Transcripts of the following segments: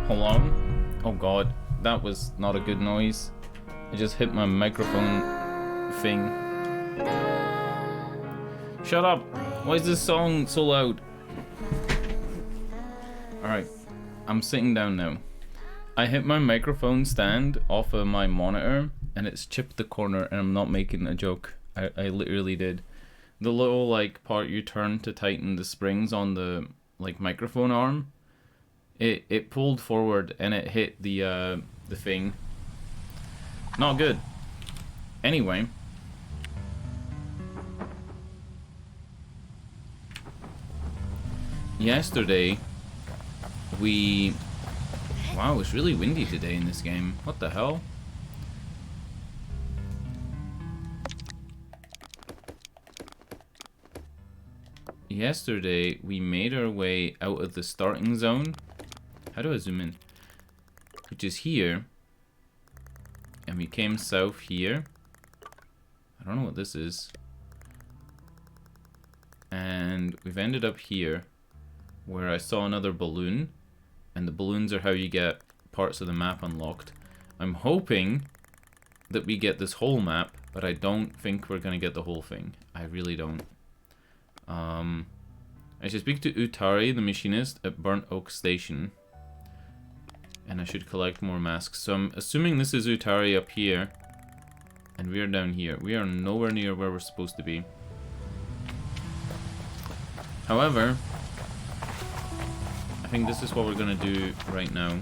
Hello? Oh god, that was not a good noise. I just hit my microphone thing. Shut up! Why is this song so loud? Alright, I'm sitting down now. I hit my microphone stand off of my monitor and it's chipped the corner, and I'm not making a joke. I literally did. The little like part you turn to tighten the springs on the like microphone arm, it pulled forward and it hit the thing. Not good. Anyway, yesterday wow, it's really windy today in this game. What the hell? Yesterday we made our way out of the starting zone. How do I zoom in? Which is here. And we came south here. I don't know what this is. And we've ended up here, where I saw another balloon. And the balloons are how you get parts of the map unlocked. I'm hoping that we get this whole map, but I don't think we're gonna get the whole thing. I really don't. I should speak to Utari, the machinist, at Burnt Oak Station. And I should collect more masks. So I'm assuming this is Utari up here. And we are down here. We are nowhere near where we're supposed to be. However, I think this is what we're gonna do right now.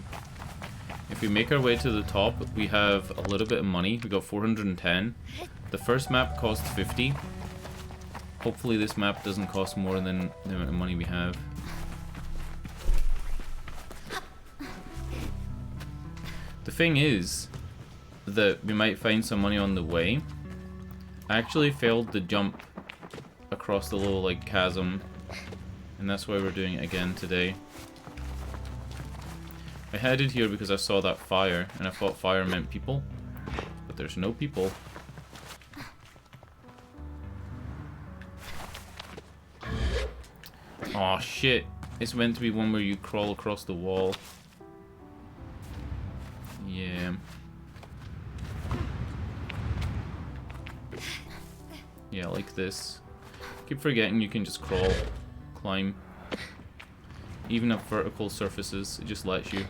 If we make our way to the top, we have a little bit of money. We got 410. The first map cost 50. Hopefully this map doesn't cost more than the amount of money we have. The thing is that we might find some money on the way. I actually failed the jump across the little like chasm, and that's why we're doing it again today. I headed here because I saw that fire, and I thought fire meant people, but there's no people. Aw, shit. It's meant to be one where you crawl across the wall. Yeah. Yeah, like this. Keep forgetting you can just crawl, climb. Even up vertical surfaces, it just lets you.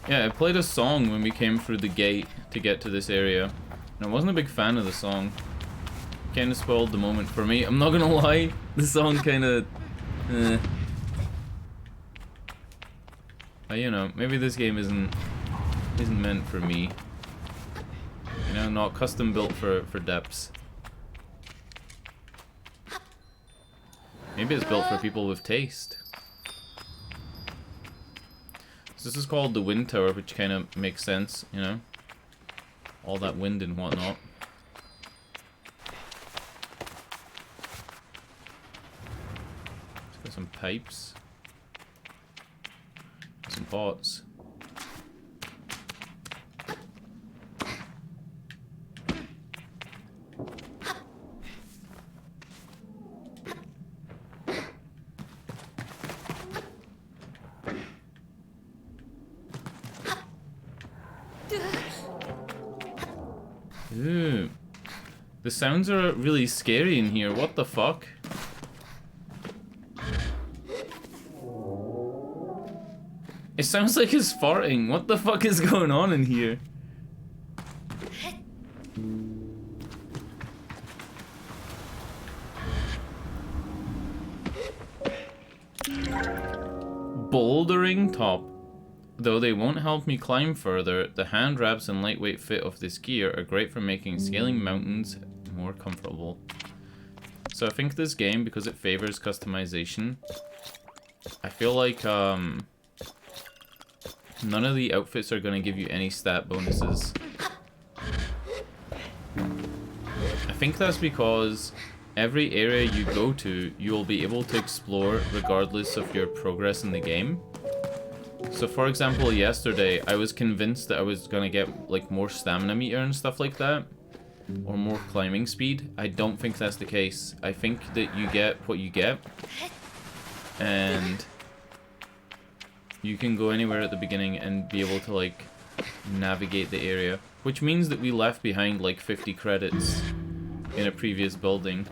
Yeah, I played a song when we came through the gate to get to this area. And I wasn't a big fan of the song. Kinda spoiled the moment for me. I'm not gonna lie, the song kinda... But you know, maybe this game isn't meant for me. You know, not custom built for depths. Maybe it's built for people with taste. So this is called the wind tower, which kind of makes sense, you know? All that wind and whatnot. Let's get some pipes. Some pots. Ooh. The sounds are really scary in here. What the fuck? It sounds like it's farting. What the fuck is going on in here? Bouldering top. Though they won't help me climb further, the hand wraps and lightweight fit of this gear are great for making scaling mountains more comfortable. So I think this game, because it favors customization, I feel like none of the outfits are going to give you any stat bonuses. I think that's because every area you go to, you will be able to explore regardless of your progress in the game. So for example, yesterday, I was convinced that I was going to get like more stamina meter and stuff like that. Or more climbing speed. I don't think that's the case. I think that you get what you get. And you can go anywhere at the beginning and be able to, like, navigate the area. Which means that we left behind, like, 50 credits in a previous building.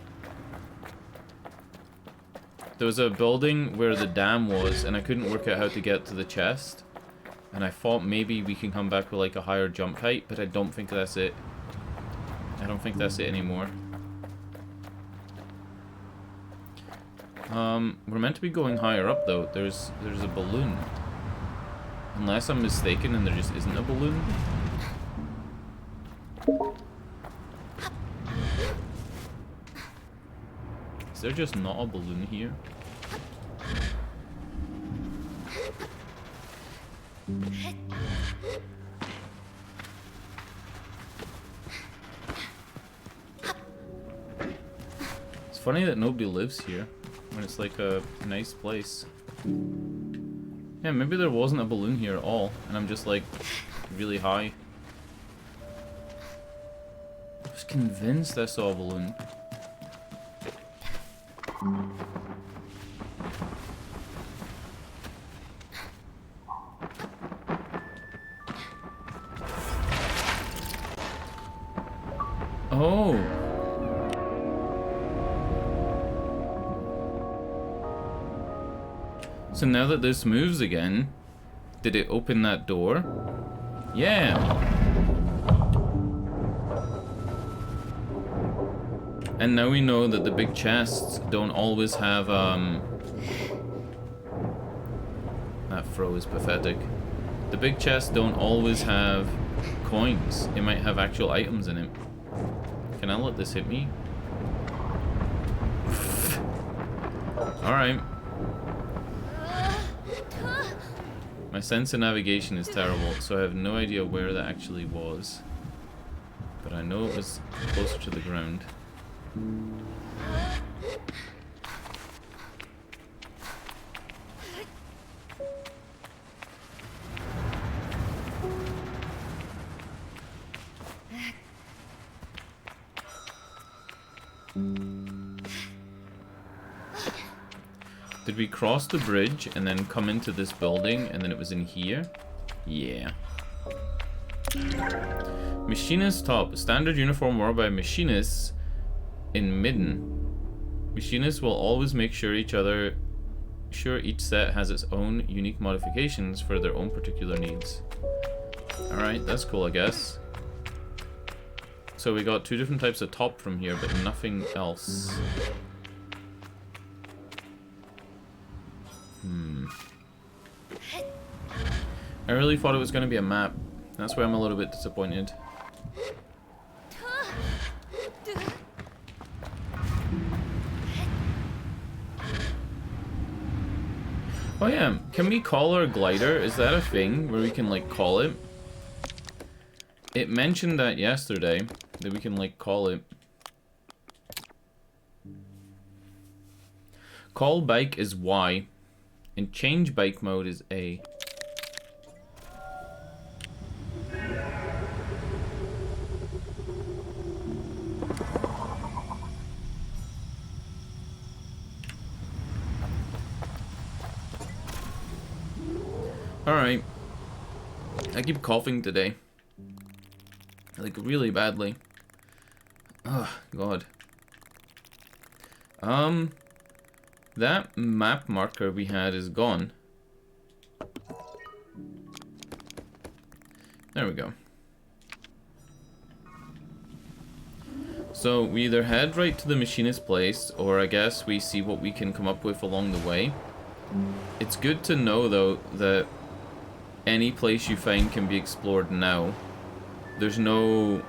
There was a building where the dam was, and I couldn't work out how to get to the chest. And I thought maybe we can come back with, like, a higher jump height, but I don't think that's it. I don't think that's it anymore. We're meant to be going higher up, though. There's a balloon. Unless I'm mistaken and there just isn't a balloon. Is there just not a balloon here? It's funny that nobody lives here when it's like a nice place. Yeah, maybe there wasn't a balloon here at all, and I'm just like really high. I was convinced I saw a balloon. Oh. So now that this moves again, did it open that door? Yeah. And now we know that the big chests don't always have, that throw is pathetic. The big chests don't always have coins. It might have actual items in it. Can I let this hit me? Alright. My sense of navigation is terrible, so I have no idea where that actually was. But I know it was closer to the ground. Did we cross the bridge and then come into this building and then it was in here? Yeah. Machinist top. Standard uniform worn by machinists in Midden. Machinists will always make sure each set has its own unique modifications for their own particular needs. Alright, that's cool, I guess. So we got 2 different types of top from here, but nothing else. I really thought it was going to be a map. That's why I'm a little bit disappointed. Oh yeah, can we call our glider? Is that a thing where we can like call it? It mentioned that yesterday, that we can like call it. Call bike is Y, and change bike mode is A. Alright. I keep coughing today. Like, really badly. Oh, God. That map marker we had is gone. There we go. So, we either head right to the machinist place, or I guess we see what we can come up with along the way. It's good to know, though, that any place you find can be explored now. There's no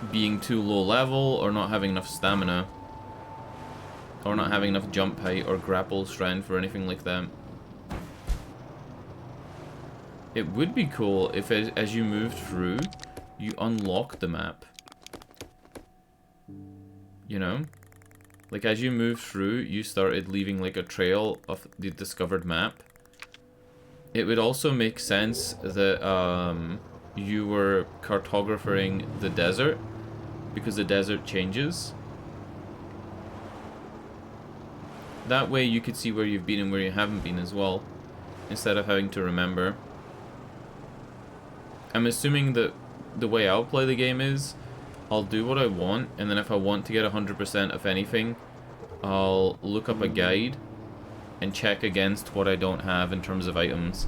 being too low level, or not having enough stamina, or not having enough jump height or grapple strength or anything like that. It would be cool if as you moved through, you unlock the map. You know? Like as you moved through, you started leaving like a trail of the discovered map. It would also make sense that you were cartographing the desert, because the desert changes. That way you could see where you've been and where you haven't been as well. instead of having to remember. I'm assuming that the way I'll play the game is I'll do what I want, and then if I want to get 100% of anything, I'll look up a guide and check against what I don't have in terms of items.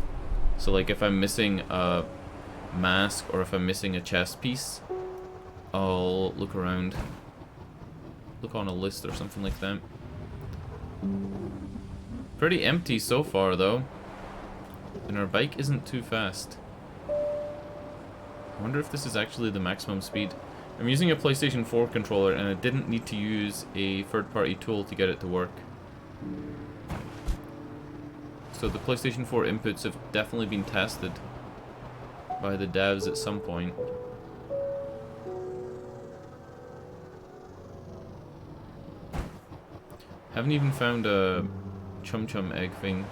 So like if I'm missing a mask or if I'm missing a chest piece, I'll look around. Look on a list or something like that. Pretty empty so far though. And our bike isn't too fast. I wonder if this is actually the maximum speed. I'm using a PlayStation 4 controller and I didn't need to use a third-party tool to get it to work. So the PlayStation 4 inputs have definitely been tested by the devs at some point. Haven't even found a chum chum egg thing.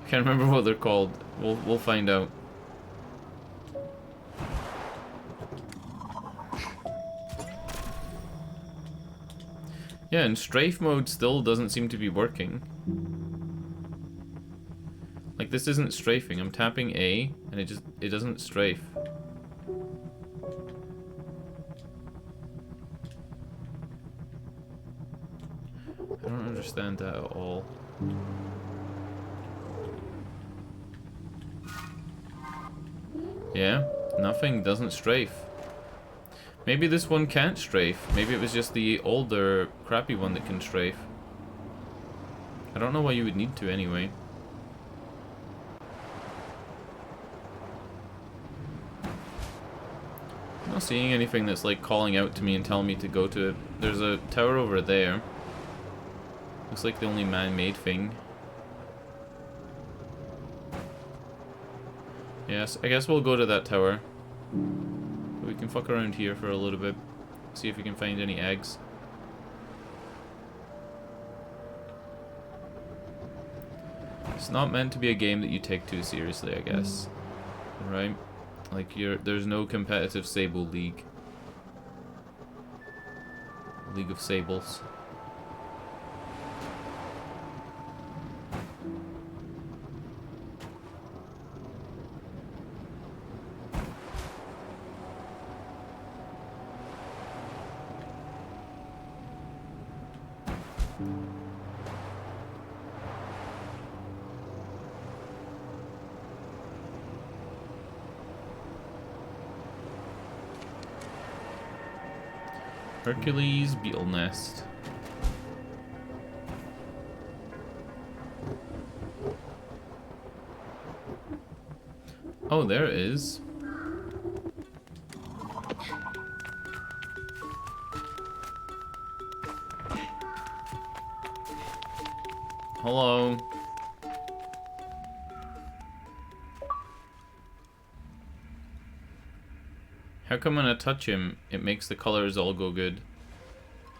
I can't remember what they're called. We'll find out. Yeah, and strafe mode still doesn't seem to be working. Like this isn't strafing. I'm tapping A and it doesn't strafe. I don't understand that at all. Yeah, nothing doesn't strafe. Maybe this one can't strafe. Maybe it was just the older, crappy one that can strafe. I don't know why you would need to anyway. I'm not seeing anything that's like calling out to me and telling me to go to it. There's a tower over there. Looks like the only man-made thing. Yes, I guess we'll go to that tower. We can fuck around here for a little bit. See if we can find any eggs. It's not meant to be a game that you take too seriously, I guess. Right? Like there's no competitive Sable League. League of Sables. Hercules beetle nest. Oh, there it is. Hello. How come when I touch him, it makes the colors all go good?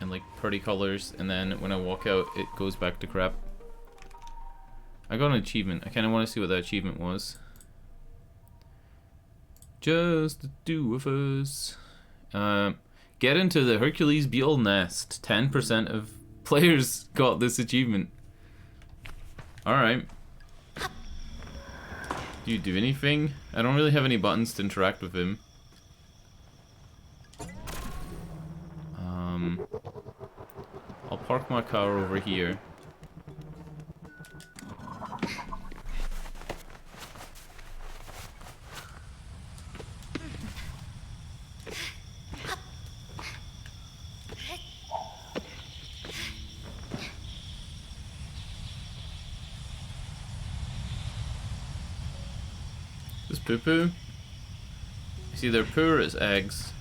And like pretty colors, and then when I walk out, it goes back to crap. I got an achievement. I kind of want to see what that achievement was. Just the two of us. Get into the Hercules beetle nest. 10% of players got this achievement. Alright. Do you do anything? I don't really have any buttons to interact with him. I'll park my car over here. This poo-poo? It's either poo or it's eggs.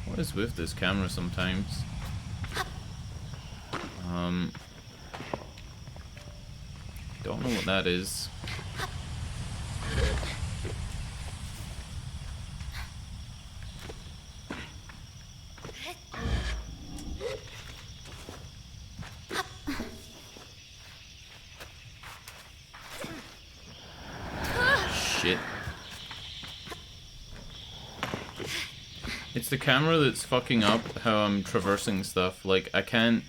What is with this camera sometimes? Don't know what that is. Shit. It's the camera that's fucking up how I'm traversing stuff. Like, I can't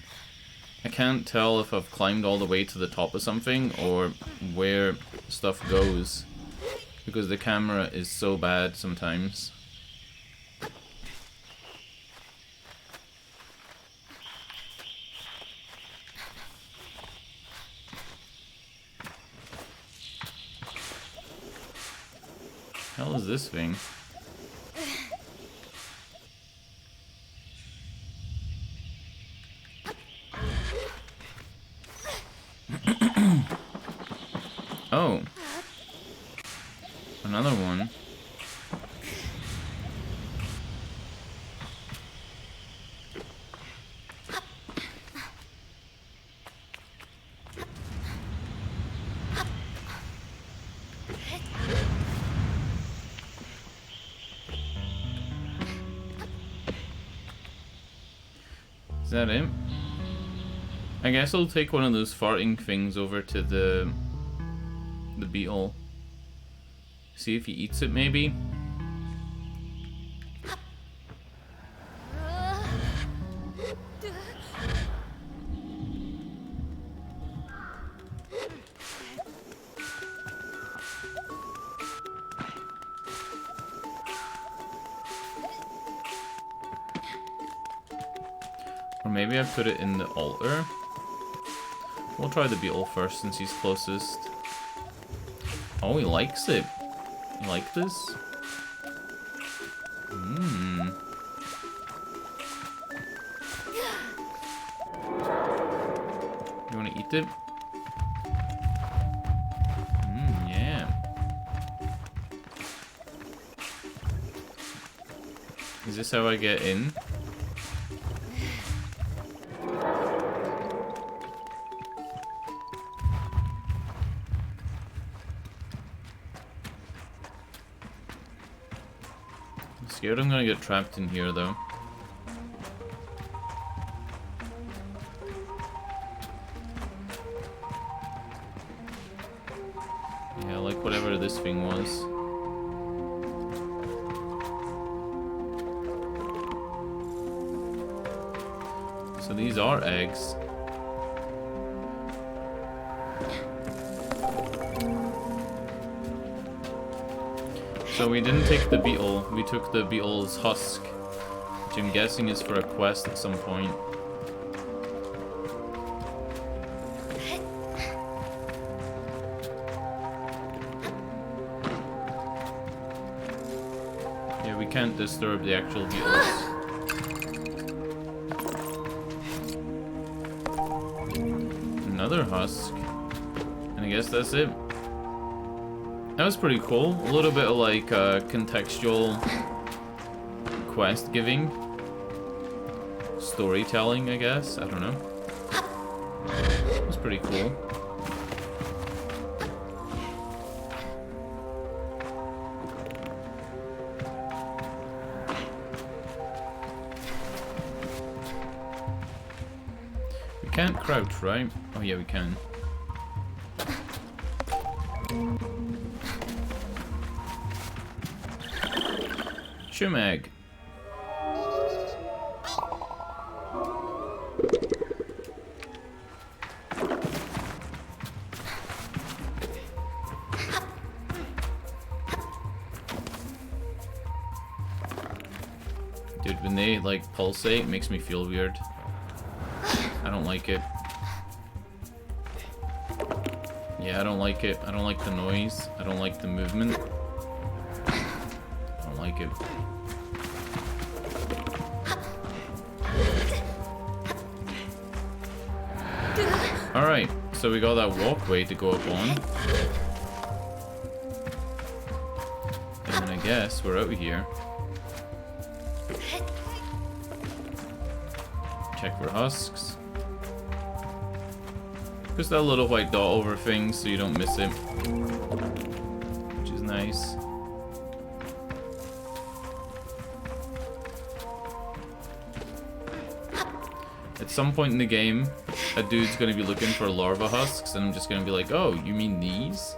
I can't tell if I've climbed all the way to the top of something or where stuff goes, because the camera is so bad sometimes. Hell is this thing? Oh. Another one. Is that it? I guess I'll take one of those farting things over to the beetle. See if he eats it, maybe? Or maybe I put it in the altar. We'll try the beetle first since he's closest. Oh, he likes it. You like this? Mmm. You wanna eat it? Mmm, yeah. Is this how I get in? Scared I'm gonna get trapped in here though. Yeah, like whatever this thing was. So these are eggs. So we didn't take the beetle, we took the beetle's husk, which I'm guessing is for a quest at some point. Yeah, we can't disturb the actual beetles. Another husk, and I guess that's it. That was pretty cool. A little bit of like contextual quest giving, storytelling, I guess. I don't know. It was pretty cool. We can't crouch, right? Oh yeah, we can. Shumag. Dude, when they like pulsate, it makes me feel weird. I don't like it. Yeah, I don't like it. I don't like the noise. I don't like the movement. I don't like it. Alright, so we got that walkway to go up on. And I guess we're out of here. Check for husks. Just that little white dot over things so you don't miss it. Which is nice. At some point in the game, a dude's gonna be looking for larva husks, and I'm just gonna be like, oh, you mean these?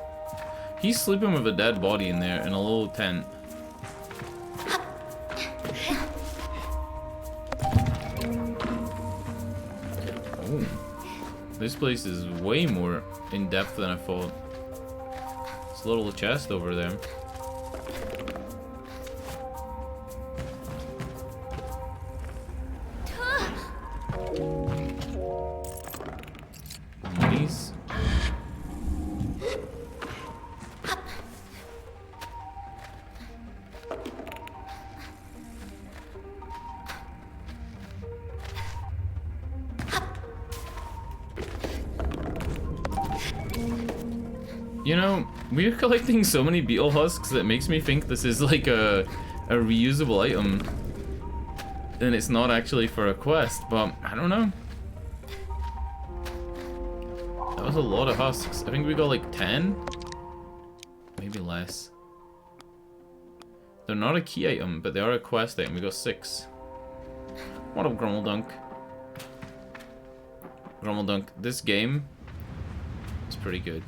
He's sleeping with a dead body in there in a little tent. Oh. This place is way more in depth than I thought. This little chest over there. Monies. You know, we're collecting so many beetle husks that makes me think this is like a reusable item. And it's not actually for a quest, but I don't know. That was a lot of husks. I think we got like 10? Maybe less. They're not a key item, but they are a quest item. We got 6. What up, Grummeldunk? Grummeldunk, this game is pretty good.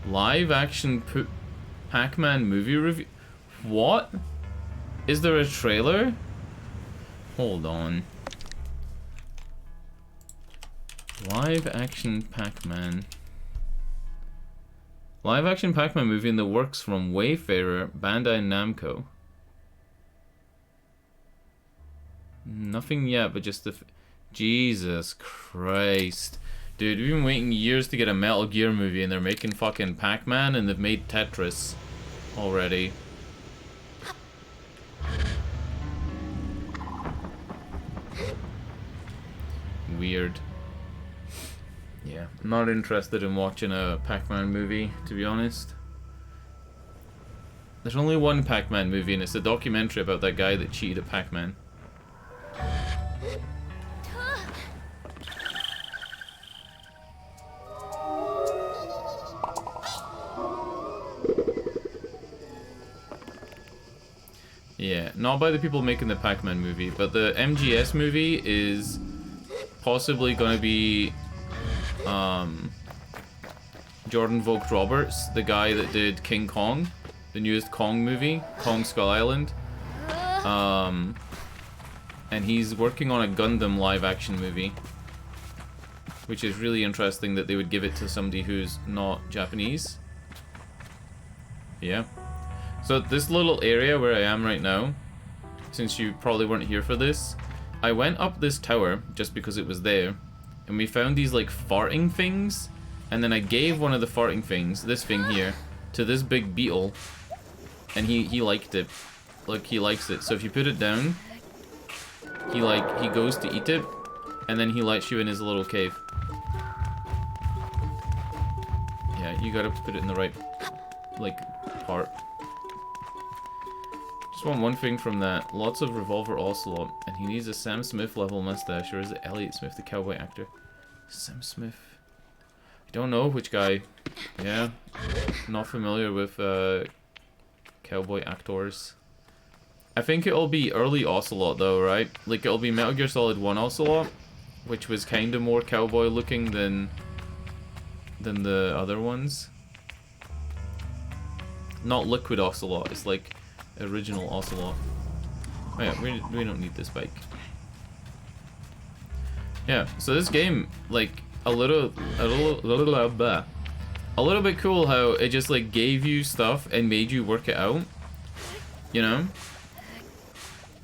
Live action Pac-Man movie review? What? Is there a trailer? Hold on. Live action Pac-Man. Live action Pac-Man movie in the works from Wayfarer, Bandai Namco. Nothing yet, but just the... Jesus Christ. Dude, we've been waiting years to get a Metal Gear movie and they're making fucking Pac-Man and they've made Tetris already. Weird. Yeah, I'm not interested in watching a Pac-Man movie, to be honest. There's only one Pac-Man movie and it's a documentary about that guy that cheated at Pac-Man. Yeah, not by the people making the Pac-Man movie, but the MGS movie is possibly going to be Jordan Vogt-Roberts, the guy that did King Kong, the newest Kong movie, Kong Skull Island. And he's working on a Gundam live-action movie, which is really interesting that they would give it to somebody who's not Japanese. Yeah. So this little area where I am right now, since you probably weren't here for this, I went up this tower just because it was there, and we found these like farting things, and then I gave one of the farting things, this thing here, to this big beetle, and he liked it. Like, he likes it. So if you put it down, he goes to eat it, and then he lets you in his little cave. Yeah, you gotta put it in the right, like, part. Just want one thing from that. Lots of Revolver Ocelot, and he needs a Sam Smith level mustache, or is it Elliot Smith, the cowboy actor? Sam Smith. I don't know which guy. Yeah, not familiar with cowboy actors. I think it'll be early Ocelot though, right? Like it'll be Metal Gear Solid 1 Ocelot, which was kind of more cowboy looking than the other ones. Not Liquid Ocelot, it's like original Ocelot. Oh yeah, we don't need this bike. Yeah, so this game, like a little bit cool how it just like gave you stuff and made you work it out. You know?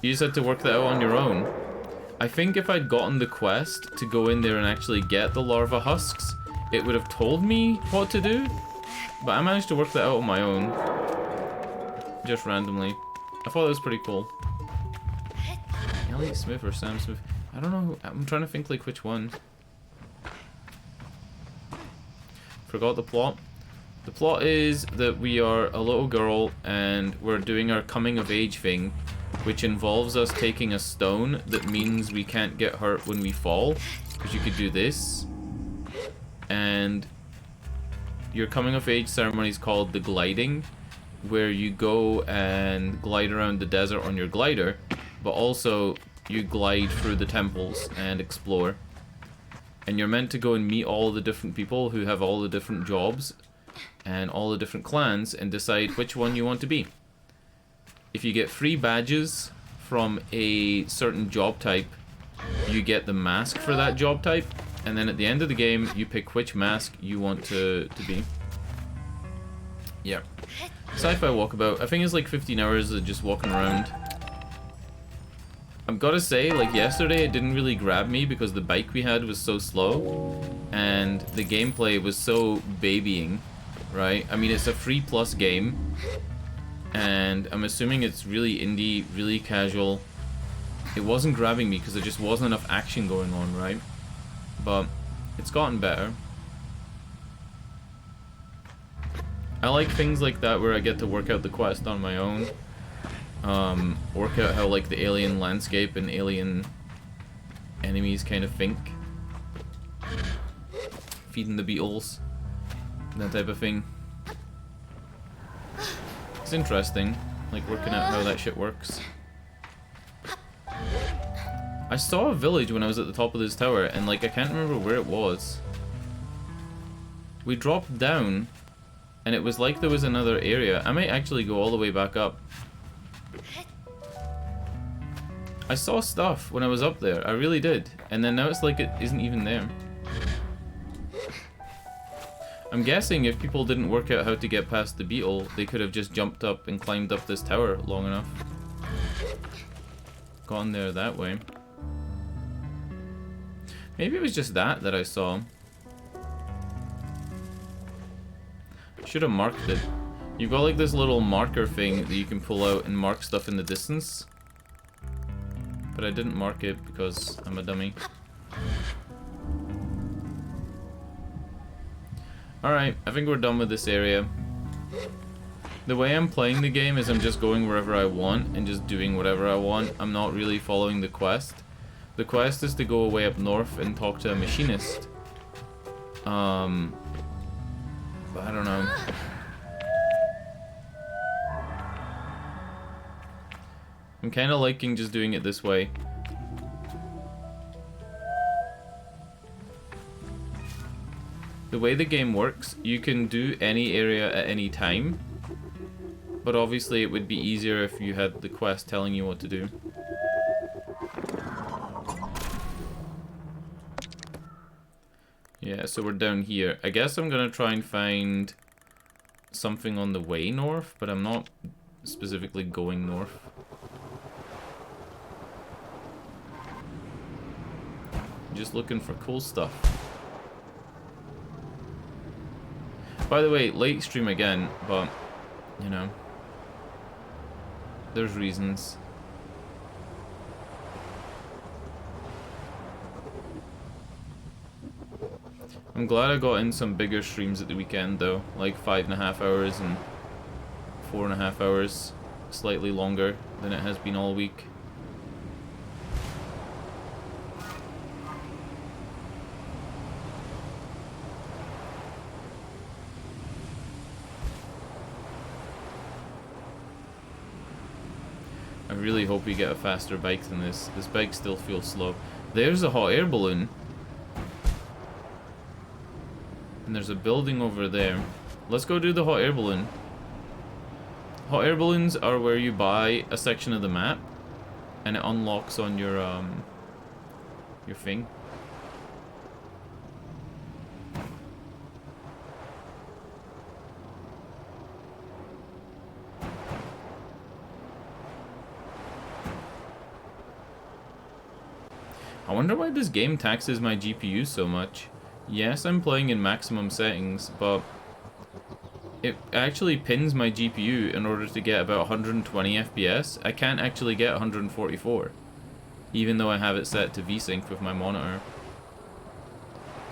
You just had to work that out on your own. I think if I'd gotten the quest to go in there and actually get the larva husks, it would have told me what to do. But I managed to work that out on my own. Just randomly. I thought that was pretty cool. Elliot Smith or Sam Smith? I don't know. I'm trying to think like which one. Forgot the plot. The plot is that we are a little girl and we're doing our coming of age thing, which involves us taking a stone that means we can't get hurt when we fall, because you could do this. And your coming of age ceremony is called the gliding, where you go and glide around the desert on your glider, but also you glide through the temples and explore. And you're meant to go and meet all the different people who have all the different jobs and all the different clans and decide which one you want to be. If you get 3 badges from a certain job type, you get the mask for that job type, and then at the end of the game, you pick which mask you want to be. Yeah. Sci-fi walkabout. I think it's like 15 hours of just walking around. I've got to say, like yesterday, it didn't really grab me because the bike we had was so slow, and the gameplay was so babying, right? I mean, it's a free plus game, and I'm assuming it's really indie, really casual. It wasn't grabbing me because there just wasn't enough action going on, right? But it's gotten better. I like things like that where I get to work out the quest on my own. Work out how like the alien landscape and alien enemies kind of think. Feeding the beetles. That type of thing. It's interesting, like working out how that shit works. I saw a village when I was at the top of this tower, and like I can't remember where it was. We dropped down, and it was like there was another area. I might actually go all the way back up. I saw stuff when I was up there, I really did, and then now it's like it isn't even there. I'm guessing if people didn't work out how to get past the beetle, they could have just jumped up and climbed up this tower long enough. Gone there that way. Maybe it was just that I saw. Should have marked it. You've got like this little marker thing that you can pull out and mark stuff in the distance. But I didn't mark it because I'm a dummy. Alright, I think we're done with this area. The way I'm playing the game is I'm just going wherever I want and just doing whatever I want. I'm not really following the quest. The quest is to go away up north and talk to a machinist. But I don't know. I'm kind of liking just doing it this way. The way the game works, you can do any area at any time. But obviously it would be easier if you had the quest telling you what to do. Yeah, so we're down here. I guess I'm gonna try and find something on the way north, but I'm not specifically going north. Just looking for cool stuff. By the way, late stream again, but, you know, there's reasons. I'm glad I got in some bigger streams at the weekend though, like 5.5 hours and 4.5 hours, slightly longer than it has been all week. I really hope we get a faster bike than this. This bike still feels slow. There's a hot air balloon. And there's a building over there. Let's go do the hot air balloon. Hot air balloons are where you buy a section of the map and it unlocks on your thing. I wonder why this game taxes my GPU so much. Yes, I'm playing in maximum settings, but it actually pins my GPU in order to get about 120 FPS. I can't actually get 144, even though I have it set to VSync with my monitor.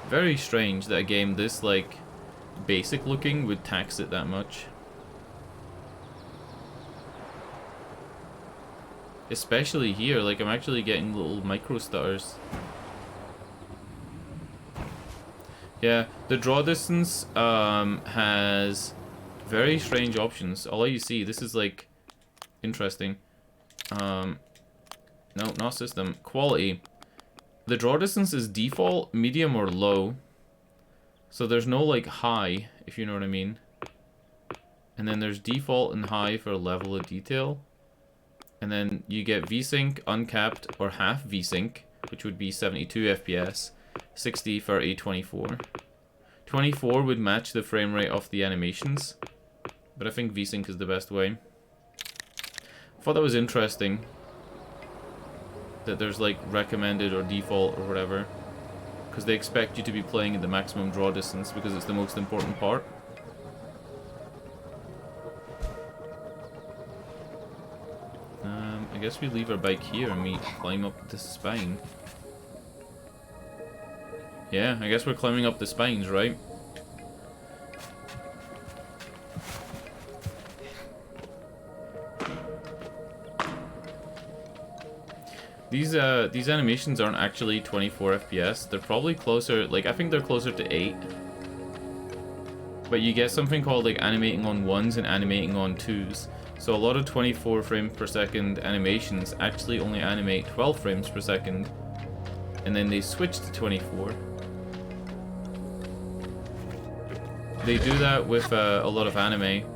Very strange that a game this, like, basic looking would tax it that much. Especially here, like I'm actually getting little micro stutters. Yeah, the draw distance has very strange options. I'll let you see. This is like interesting. No, not system. Quality. The draw distance is default, medium, or low. So there's no like high, if you know what I mean. And then there's default and high for level of detail. And then you get VSync, uncapped, or half VSync, which would be 72 FPS, 60, 30, 24. 24 would match the frame rate of the animations, but I think VSync is the best way. I thought that was interesting, that there's like recommended or default or whatever, because they expect you to be playing at the maximum draw distance because it's the most important part. I guess we leave our bike here and we climb up the spine. Yeah, I guess we're climbing up the spines, right? These animations aren't actually 24 FPS. They're probably closer, like I think they're closer to 8. But you get something called like animating on 1s and animating on 2s. So a lot of 24 frames per second animations actually only animate 12 frames per second. And then they switch to 24. They do that with a lot of anime.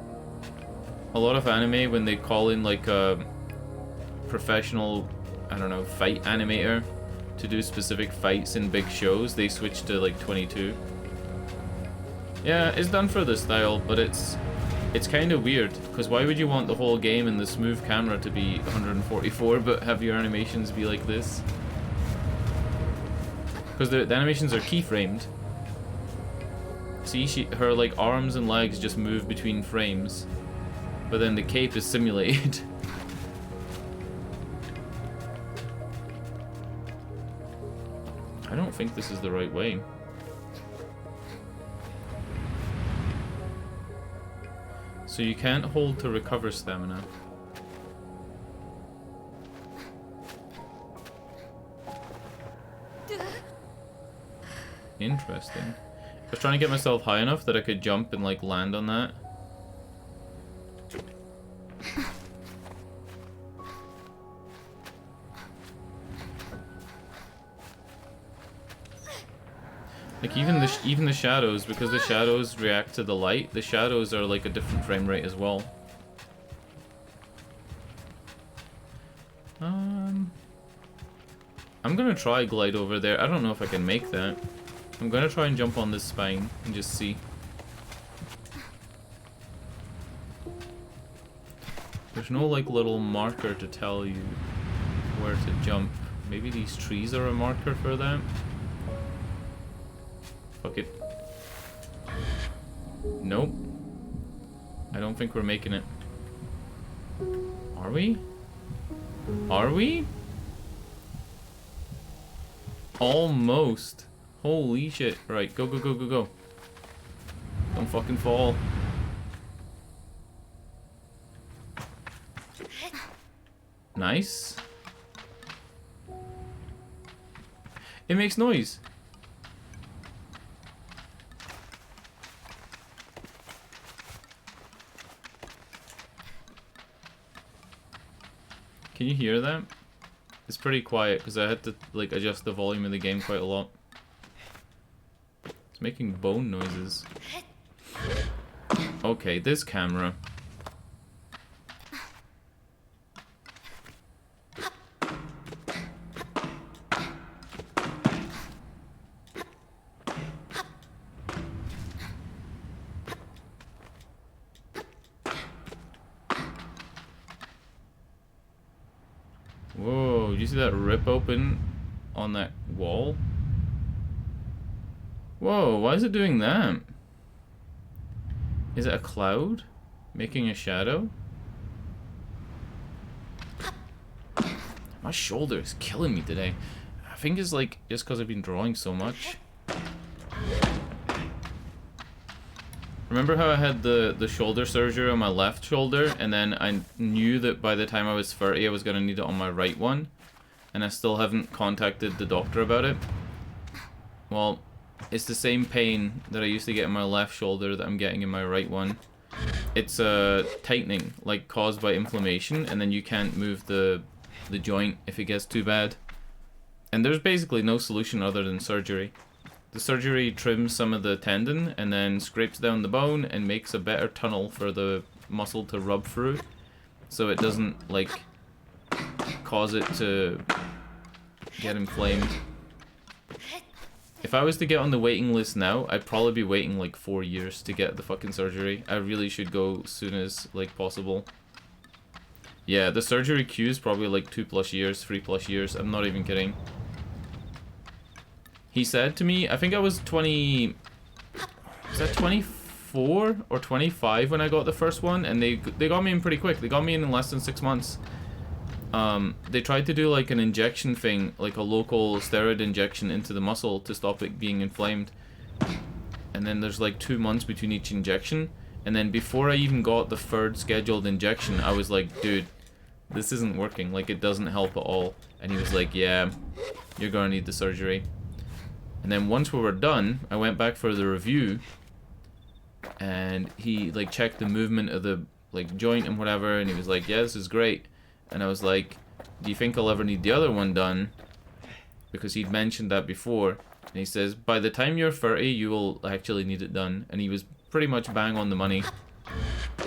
A lot of anime, when they call in like a professional, I don't know, fight animator to do specific fights in big shows, they switch to like 22. Yeah, it's done for the style, but it's kind of weird, because why would you want the whole game and the smooth camera to be 144 but have your animations be like this? Because the animations are keyframed. See, her like arms and legs just move between frames, but then the cape is simulated. I don't think this is the right way. So you can't hold to recover stamina. Interesting. I was trying to get myself high enough that I could jump and like land on that. Like even the shadows, because the shadows react to the light, the shadows are like a different frame rate as well. I'm gonna try glide over there. I don't know if I can make that. I'm gonna try and jump on this spine and just see. There's no like little marker to tell you where to jump. Maybe these trees are a marker for that? Fuck it. Nope. I don't think we're making it. Are we? Are we? Almost. Holy shit. Right, go, go, go, go, go. Don't fucking fall. Nice. It makes noise. Can you hear that? It's pretty quiet because I had to like adjust the volume of the game quite a lot. It's making bone noises. Okay, this camera. Whoa, did you see that rip open on that wall? Whoa, why is it doing that? Is it a cloud making a shadow? My shoulder is killing me today. I think it's like just because I've been drawing so much. Remember how I had the shoulder surgery on my left shoulder, and then I knew that by the time I was 30 I was going to need it on my right one, and I still haven't contacted the doctor about it? Well, it's the same pain that I used to get in my left shoulder that I'm getting in my right one. It's tightening, like caused by inflammation, and then you can't move the joint if it gets too bad. And there's basically no solution other than surgery. The surgery trims some of the tendon and then scrapes down the bone and makes a better tunnel for the muscle to rub through, so it doesn't like cause it to get inflamed. If I was to get on the waiting list now, I'd probably be waiting like 4 years to get the fucking surgery. I really should go as soon as like possible. Yeah, the surgery queue is probably like 2+ years, 3+ years. I'm not even kidding. He said to me, I think I was 20... Was that 24 or 25 when I got the first one? And they got me in pretty quick. They got me in less than 6 months. They tried to do like an injection thing, like a local steroid injection into the muscle to stop it being inflamed. And then there's like 2 months between each injection. And then before I even got the third scheduled injection, I was like, dude, this isn't working. Like, it doesn't help at all. And he was like, yeah, you're gonna need the surgery. And then once we were done, I went back for the review. And he like checked the movement of the like joint and whatever. And he was like, yeah, this is great. And I was like, do you think I'll ever need the other one done? Because he'd mentioned that before. And he says, by the time you're 30, you will actually need it done. And he was pretty much bang on the money.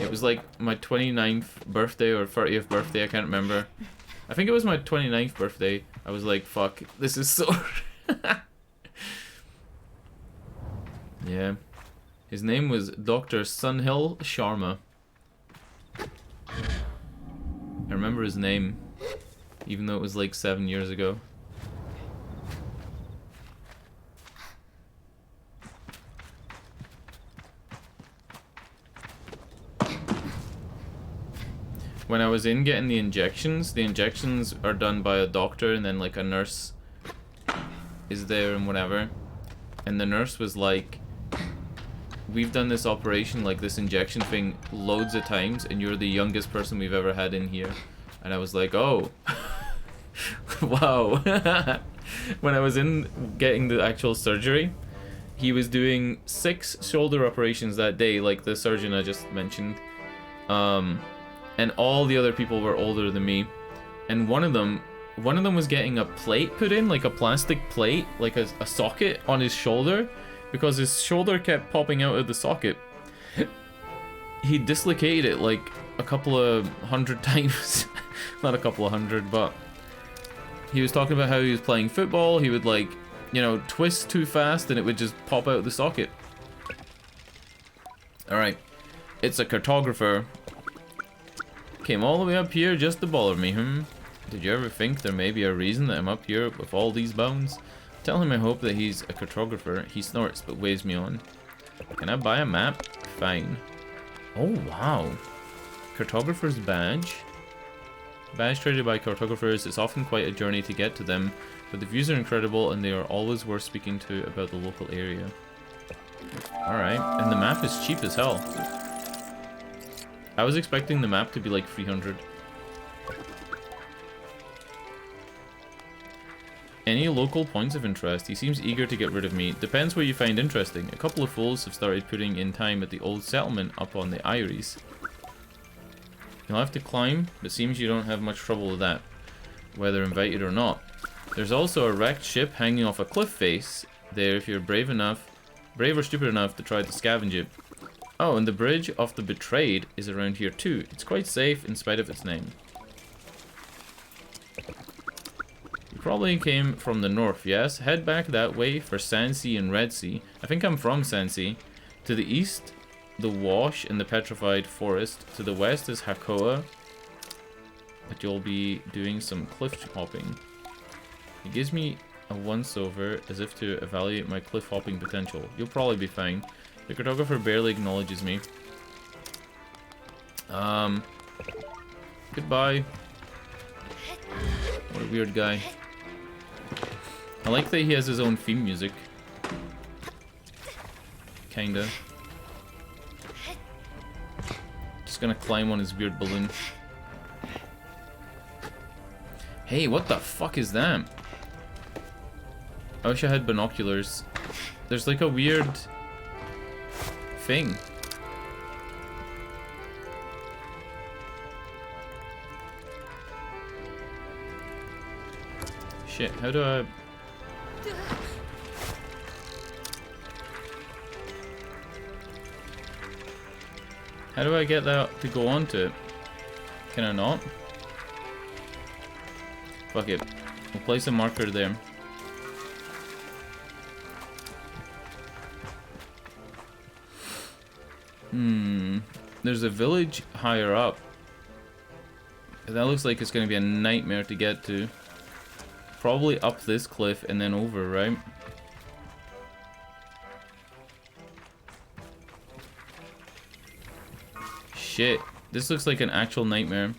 It was like my 29th birthday or 30th birthday, I can't remember. I think it was my 29th birthday. I was like, fuck, this is so... Yeah. His name was Dr. Sunhill Sharma. I remember his name, even though it was like 7 years ago. When I was in getting the injections are done by a doctor, and then like a nurse is there and whatever. And the nurse was like, we've done this operation, like this injection thing, loads of times, and you're the youngest person we've ever had in here. And I was like, oh. Wow. When I was in getting the actual surgery, he was doing 6 shoulder operations that day, like the surgeon I just mentioned. And all the other people were older than me. And one of them was getting a plate put in, like a plastic plate, like a socket on his shoulder, because his shoulder kept popping out of the socket. He dislocated it like a couple of 100 times. Not a couple of 100, but he was talking about how he was playing football. He would like, you know, twist too fast and it would just pop out of the socket. Alright. It's a cartographer. Came all the way up here just to bother me, Did you ever think there may be a reason that I'm up here with all these bones? Tell him I hope that he's a cartographer. He snorts but waves me on. Can I buy a map? Fine. Oh, wow. Cartographer's badge. Badge traded by cartographers. It's often quite a journey to get to them, but the views are incredible and they are always worth speaking to about the local area. Alright, and the map is cheap as hell. I was expecting the map to be like 300. Any local points of interest? He seems eager to get rid of me. Depends what you find interesting. A couple of fools have started putting in time at the old settlement up on the Iris. You'll have to climb, but seems you don't have much trouble with that, whether invited or not. There's also a wrecked ship hanging off a cliff face there if you're brave or stupid enough to try to scavenge it. Oh, and the bridge of the Betrayed is around here too. It's quite safe in spite of its name. You probably came from the north, yes? Head back that way for Sandsea and Red Sea. I think I'm from Sandsea. To the east, the Wash and the Petrified Forest. To the west is Hakoa. But you'll be doing some cliff hopping. It gives me a once-over as if to evaluate my cliff hopping potential. You'll probably be fine. The cartographer barely acknowledges me. Goodbye. What a weird guy. I like that he has his own theme music. Kinda. Just gonna climb on his weird balloon. Hey, what the fuck is that? I wish I had binoculars. There's like a weird thing. Shit, how do I... How do I get that to go onto it? Can I not? Fuck it. We'll place a marker there. There's a village higher up. That looks like it's going to be a nightmare to get to. Probably up this cliff and then over, right? Shit. This looks like an actual nightmare.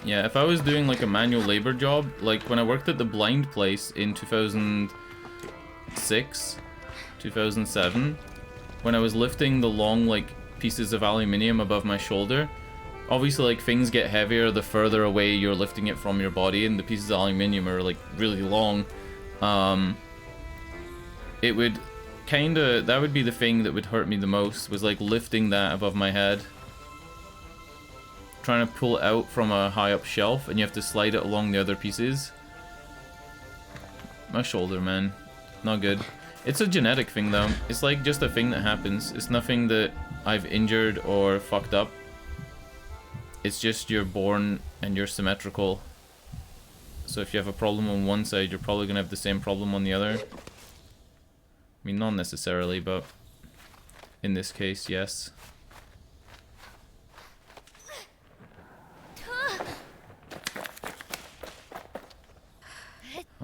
Yeah, if I was doing like a manual labor job, like when I worked at the blind place in 2006, 2007, when I was lifting the long like pieces of aluminium above my shoulder, obviously like things get heavier the further away you're lifting it from your body, and the pieces of aluminium are like really long. It would that would be the thing that would hurt me the most, was like lifting that above my head. Trying to pull it out from a high up shelf, and you have to slide it along the other pieces. My shoulder, man. Not good. It's a genetic thing though. It's like just a thing that happens. It's nothing that I've injured or fucked up. It's just you're born and you're symmetrical. So if you have a problem on one side, you're probably gonna have the same problem on the other. I mean, not necessarily, but in this case, yes.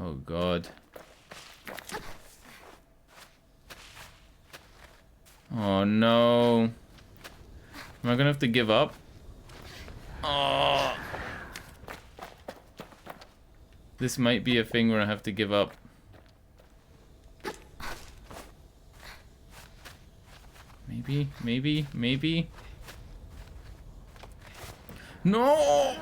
Oh god. Oh no. Am I gonna have to give up? Oh. This might be a thing where I have to give up. Maybe. No!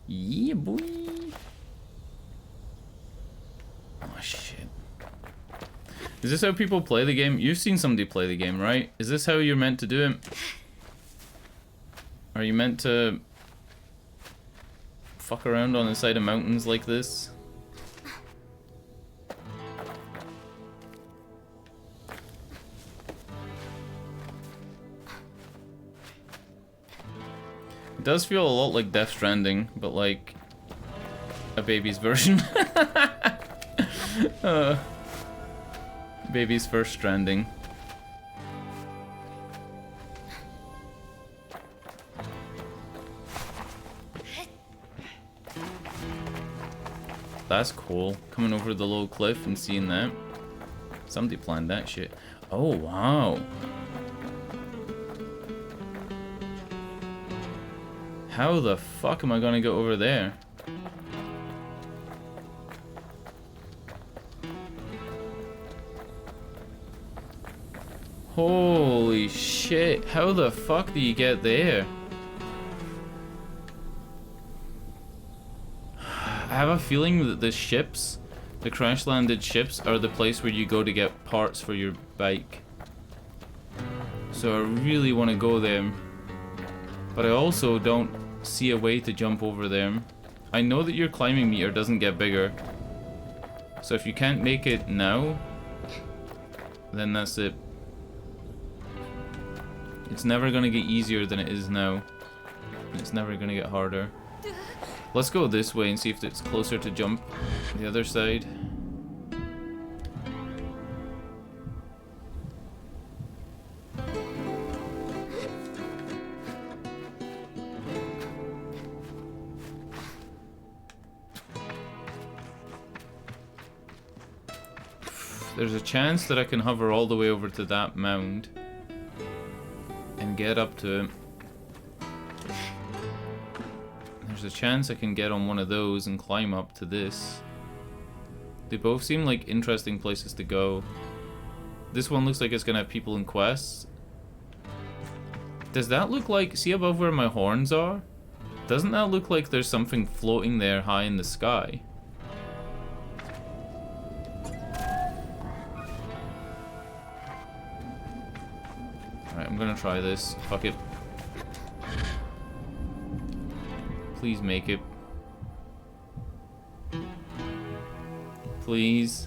Yeah, boy. Oh, shit. Is this how people play the game? You've seen somebody play the game, right? Is this how you're meant to do it? Are you meant to fuck around on the side of mountains like this? It does feel a lot like Death Stranding, but like a baby's version. Baby's first Stranding. That's cool. Coming over the low cliff and seeing that. Somebody planned that shit. Oh, wow. How the fuck am I gonna go over there? Holy shit. How the fuck do you get there? I have a feeling that the ships, the crash landed ships, are the place where you go to get parts for your bike. So I really want to go there. But I also don't see a way to jump over there. I know that your climbing meter doesn't get bigger. So if you can't make it now, then that's it. It's never going to get easier than it is now. It's never going to get harder. Let's go this way and see if it's closer to jump the other side. There's a chance that I can hover all the way over to that mound and get up to it. There's a chance I can get on one of those and climb up to this. They both seem like interesting places to go. This one looks like it's gonna have people in quests. Does that look like, see above where my horns are? Doesn't that look like there's something floating there high in the sky? Alright, I'm gonna try this. Fuck it. Please make it. Please.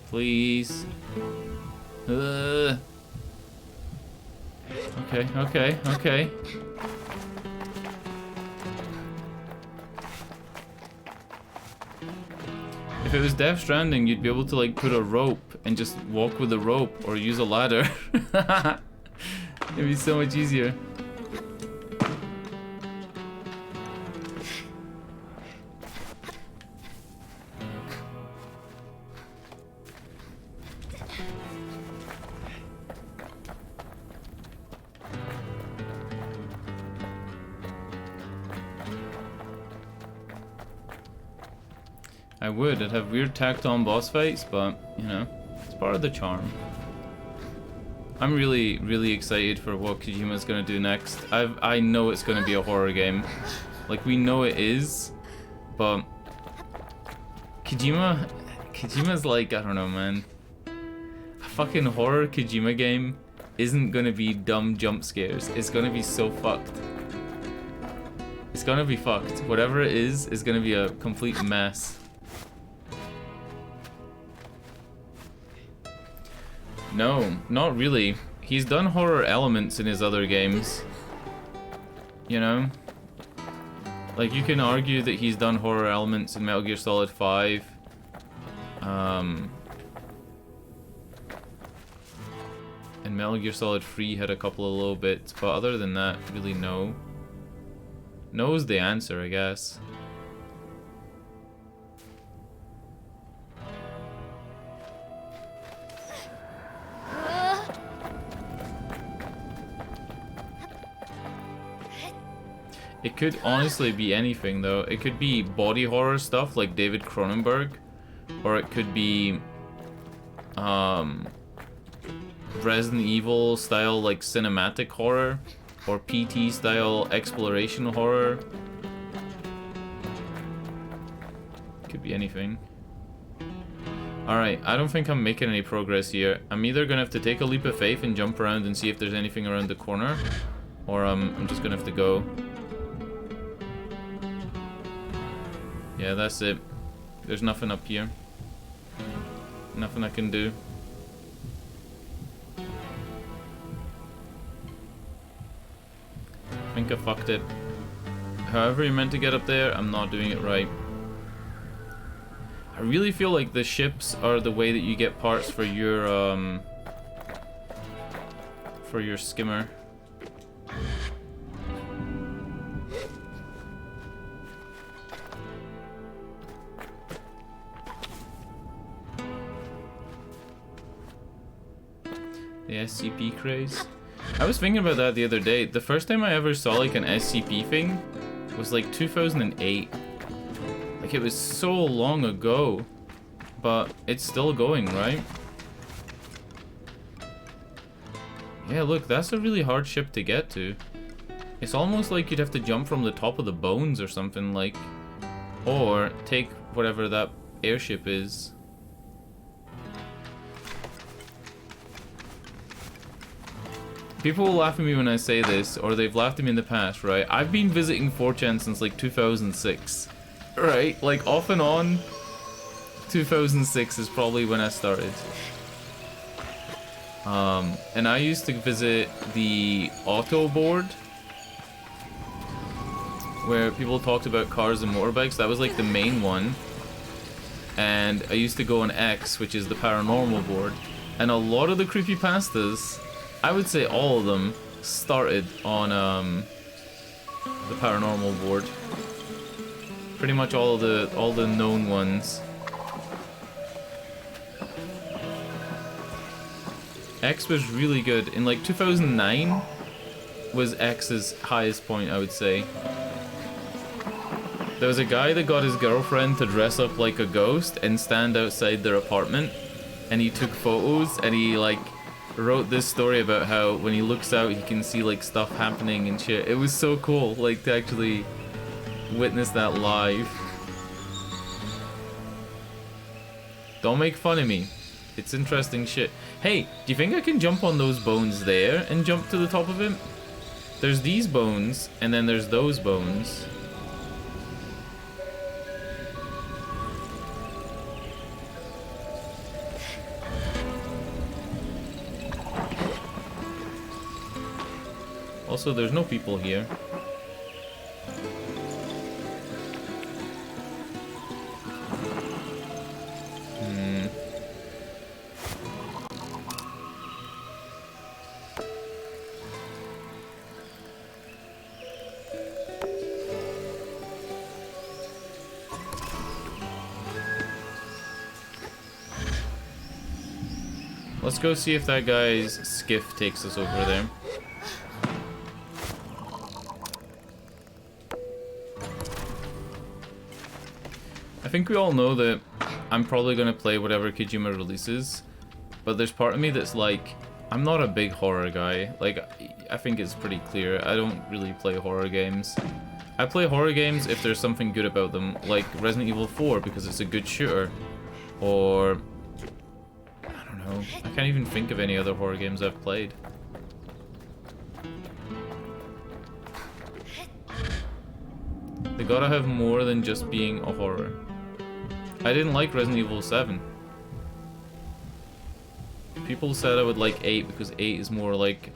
Please. Okay, okay, okay. If it was Death Stranding, you'd be able to like put a rope and just walk with a rope or use a ladder. It'd be so much easier. I would. I'd have weird tacked on boss fights, but, you know, it's part of the charm. I'm really, really excited for what Kojima's gonna do next. I know it's gonna be a horror game. Like, we know it is, but Kojima's like, I don't know, man. A fucking horror Kojima game isn't gonna be dumb jump scares. It's gonna be so fucked. It's gonna be fucked. Whatever it is gonna be a complete mess. No, not really. He's done horror elements in his other games. You know? Like, you can argue that he's done horror elements in Metal Gear Solid 5. And Metal Gear Solid 3 had a couple of little bits, but other than that, really no. No is the answer, I guess. It could honestly be anything, though. It could be body horror stuff like David Cronenberg, or it could be Resident Evil style like cinematic horror, or PT style exploration horror. Could be anything. Alright, I don't think I'm making any progress here. I'm either gonna have to take a leap of faith and jump around and see if there's anything around the corner, or I'm just gonna have to go. Yeah, that's it. There's nothing up here. Nothing I can do. I think I fucked it. However you're meant to get up there, I'm not doing it right. I really feel like the ships are the way that you get parts for your skimmer. The SCP craze. I was thinking about that the other day. The first time I ever saw like an SCP thing was like 2008. Like, it was so long ago, but it's still going, right? Yeah, look, that's a really hard ship to get to. It's almost like you'd have to jump from the top of the bones or something, like, or take whatever that airship is. People will laugh at me when I say this, or they've laughed at me in the past, right? I've been visiting 4chan since like 2006, right? Like, off and on, 2006 is probably when I started. And I used to visit the auto board, where people talked about cars and motorbikes. That was like the main one. And I used to go on X, which is the paranormal board. And a lot of the creepypastas, I would say all of them, started on the paranormal board. Pretty much all the known ones. X was really good. In like 2009 was X's highest point, I would say. There was a guy that got his girlfriend to dress up like a ghost and stand outside their apartment, and he took photos, and he like wrote this story about how when he looks out he can see like stuff happening and shit. It was so cool, like, to actually witness that live. Don't make fun of me. It's interesting shit. Hey, do you think I can jump on those bones there and jump to the top of it? There's these bones, and then there's those bones. Also, there's no people here. Let's go see if that guy's skiff takes us over there. I think we all know that I'm probably going to play whatever Kojima releases, but there's part of me that's like, I'm not a big horror guy. Like, I think it's pretty clear. I don't really play horror games. I play horror games if there's something good about them, like Resident Evil 4 because it's a good shooter, or I can't even think of any other horror games I've played. They gotta have more than just being a horror. I didn't like Resident Evil 7. People said I would like 8 because 8 is more like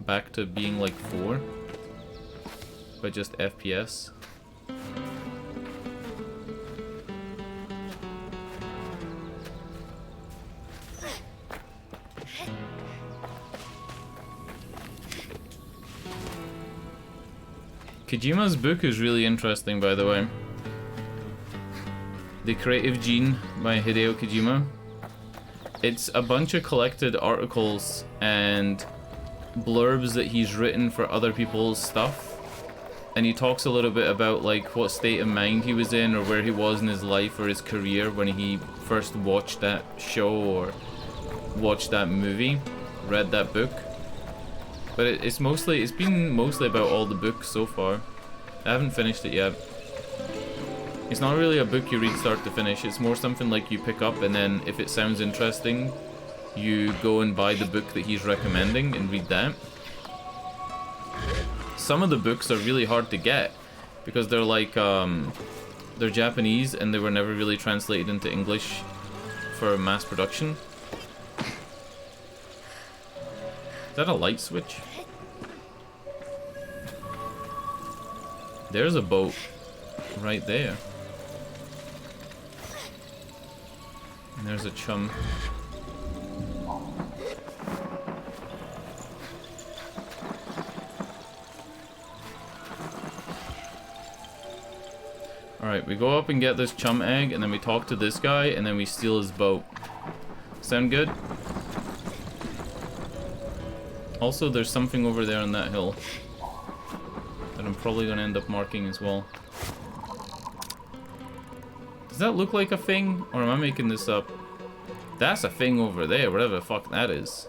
back to being like 4, but just FPS. Kojima's book is really interesting, by the way. The Creative Gene by Hideo Kojima. It's a bunch of collected articles and blurbs that he's written for other people's stuff. And he talks a little bit about like what state of mind he was in or where he was in his life or his career when he first watched that show or watched that movie, read that book. But it's been mostly about all the books so far. I haven't finished it yet. It's not really a book you read start to finish. It's more something like you pick up and then if it sounds interesting, you go and buy the book that he's recommending and read that. Some of the books are really hard to get because they're like, they're Japanese and they were never really translated into English for mass production. Is that a light switch? There's a boat right there. And there's a chum. Alright, we go up and get this chum egg, and then we talk to this guy, and then we steal his boat. Sound good? Also, there's something over there on that hill that I'm probably going to end up marking as well. Does that look like a thing? Or am I making this up? That's a thing over there, whatever the fuck that is.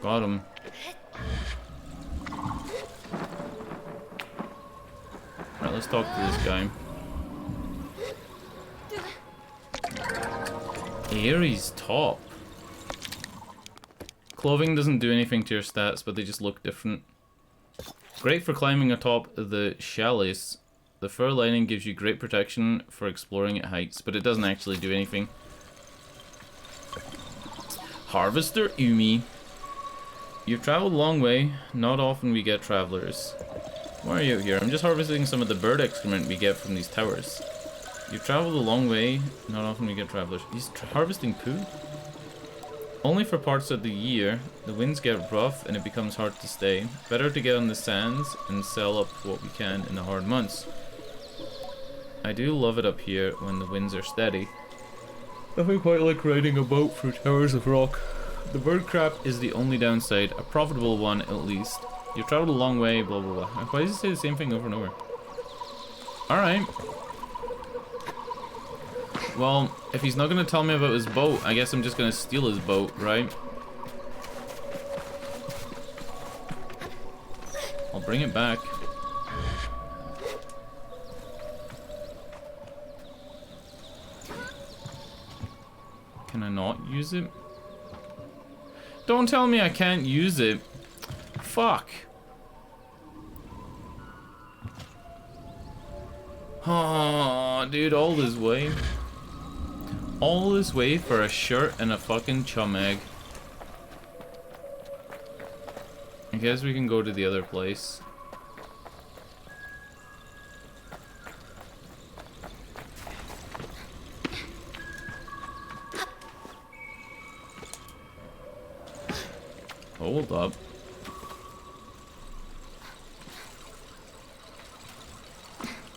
Got him. Alright, let's talk to this guy. Ares top. Clothing doesn't do anything to your stats, but they just look different. Great for climbing atop the chalice. The fur lining gives you great protection for exploring at heights, but it doesn't actually do anything. Harvester Umi. You've traveled a long way. Not often we get travelers. Why are you out here? I'm just harvesting some of the bird excrement we get from these towers. You've traveled a long way. Not often we get travelers. He's harvesting poo? Only for parts of the year. The winds get rough and it becomes hard to stay. Better to get on the sands and sell up what we can in the hard months. I do love it up here when the winds are steady. Nothing quite like riding a boat through towers of rock. The bird crap is the only downside, a profitable one at least. You've traveled a long way, blah blah blah. Why does it say the same thing over and over? Alright. Well, if he's not going to tell me about his boat, I guess I'm just going to steal his boat, right? bring it back. Can I not use it? Don't tell me I can't use it. Fuck. Oh, dude, all this way. All this way for a shirt and a fucking chum egg. I guess we can go to the other place. Hold up.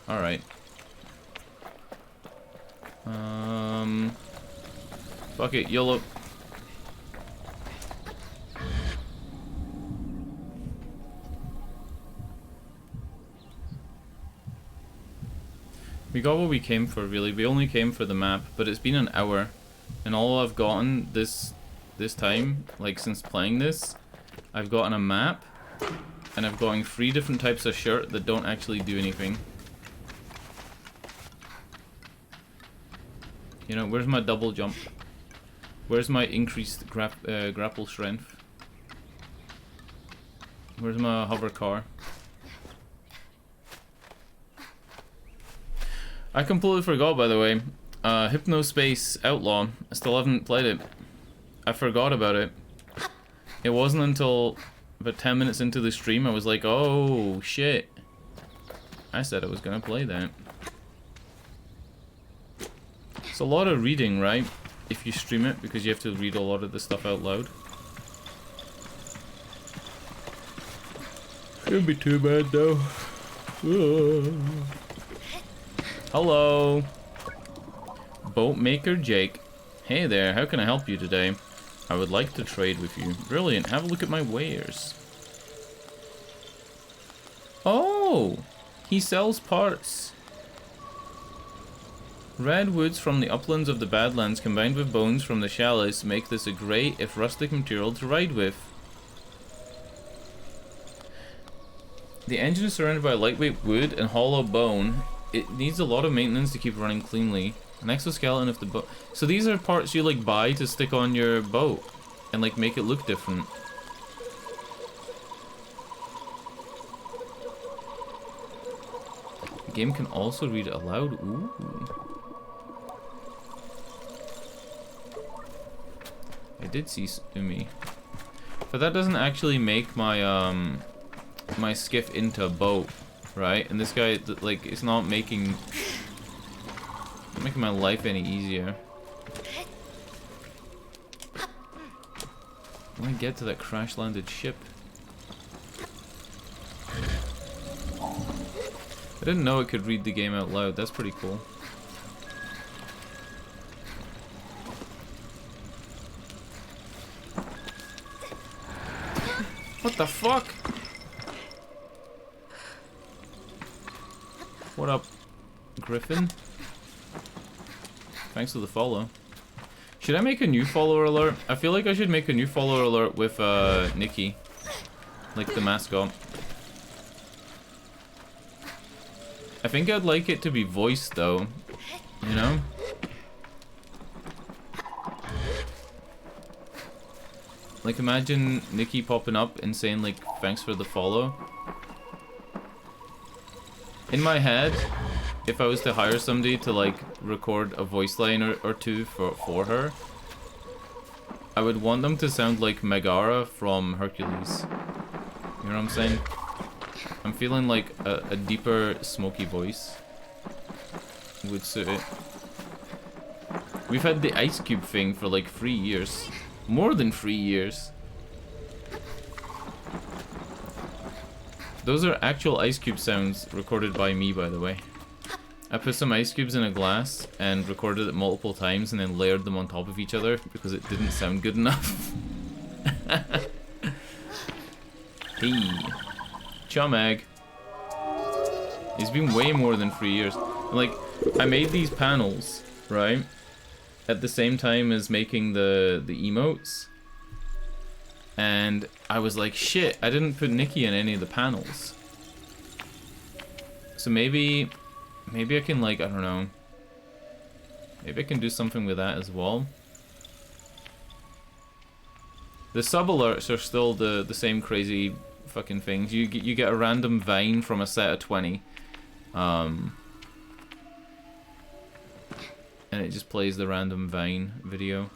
Alright. Fuck it, YOLO. We got what we came for, really. We only came for the map, but it's been an hour. And all I've gotten this time, like since playing this, I've gotten a map, and I've gotten 3 different types of shirt that don't actually do anything. You know, where's my double jump? Where's my increased grapple strength? Where's my hover car? I completely forgot, by the way. Hypnospace Outlaw. I still haven't played it. I forgot about it. It wasn't until about 10 minutes into the stream I was like, oh shit. I said I was gonna play that. It's a lot of reading, right? If you stream it, because you have to read a lot of the stuff out loud. Shouldn't be too bad though. Hello. Boatmaker Jake. Hey there, how can I help you today? I would like to trade with you. Brilliant, have a look at my wares. Oh! He sells parts. Redwoods from the uplands of the Badlands combined with bones from the shallows make this a great, if rustic, material to ride with. The engine is surrounded by lightweight wood and hollow bone. It needs a lot of maintenance to keep running cleanly. An exoskeleton of the boat. So these are parts you like buy to stick on your boat and like make it look different. The game can also read aloud. Ooh. I did see Umi. But that doesn't actually make my my skiff into a boat, right? And this guy, like, it's not making my life any easier. I want to get to that crash-landed ship. I didn't know it could read the game out loud. That's pretty cool. What the fuck? What up, Griffin? Thanks for the follow. Should I make a new follower alert? I feel like I should make a new follower alert with Nikki. Like the mascot. I think I'd like it to be voiced though. You know? Like imagine Nikki popping up and saying like, thanks for the follow. In my head, if I was to hire somebody to like record a voice line or two for her, I would want them to sound like Megara from Hercules. You know what I'm saying? I'm feeling like a deeper, smoky voice would suit it. We've had the Ice Cube thing for like 3 years. More than 3 years. Those are actual Ice Cube sounds recorded by me, by the way. I put some ice cubes in a glass and recorded it multiple times and then layered them on top of each other because it didn't sound good enough. Hey. Chum egg. It's been way more than 3 years. Like, I made these panels, right? At the same time as making the emotes. And I was like, shit, I didn't put Nikki in any of the panels. So maybe I can, like, I don't know. Maybe I can do something with that as well. The sub alerts are still the same crazy fucking things. You get a random vine from a set of 20. And it just plays the random vine video.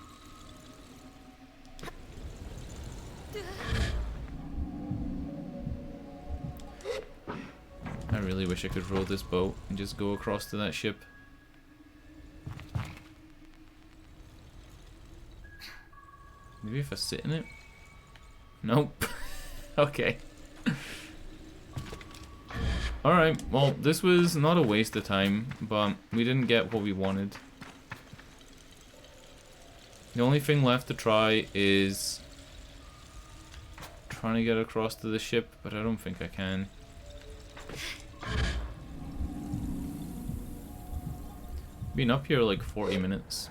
I really wish I could row this boat and just go across to that ship. Maybe if I sit in it? Nope. Okay. Alright, well, this was not a waste of time, but we didn't get what we wanted. The only thing left to try is trying to get across to the ship, but I don't think I can. Been up here like 40 minutes.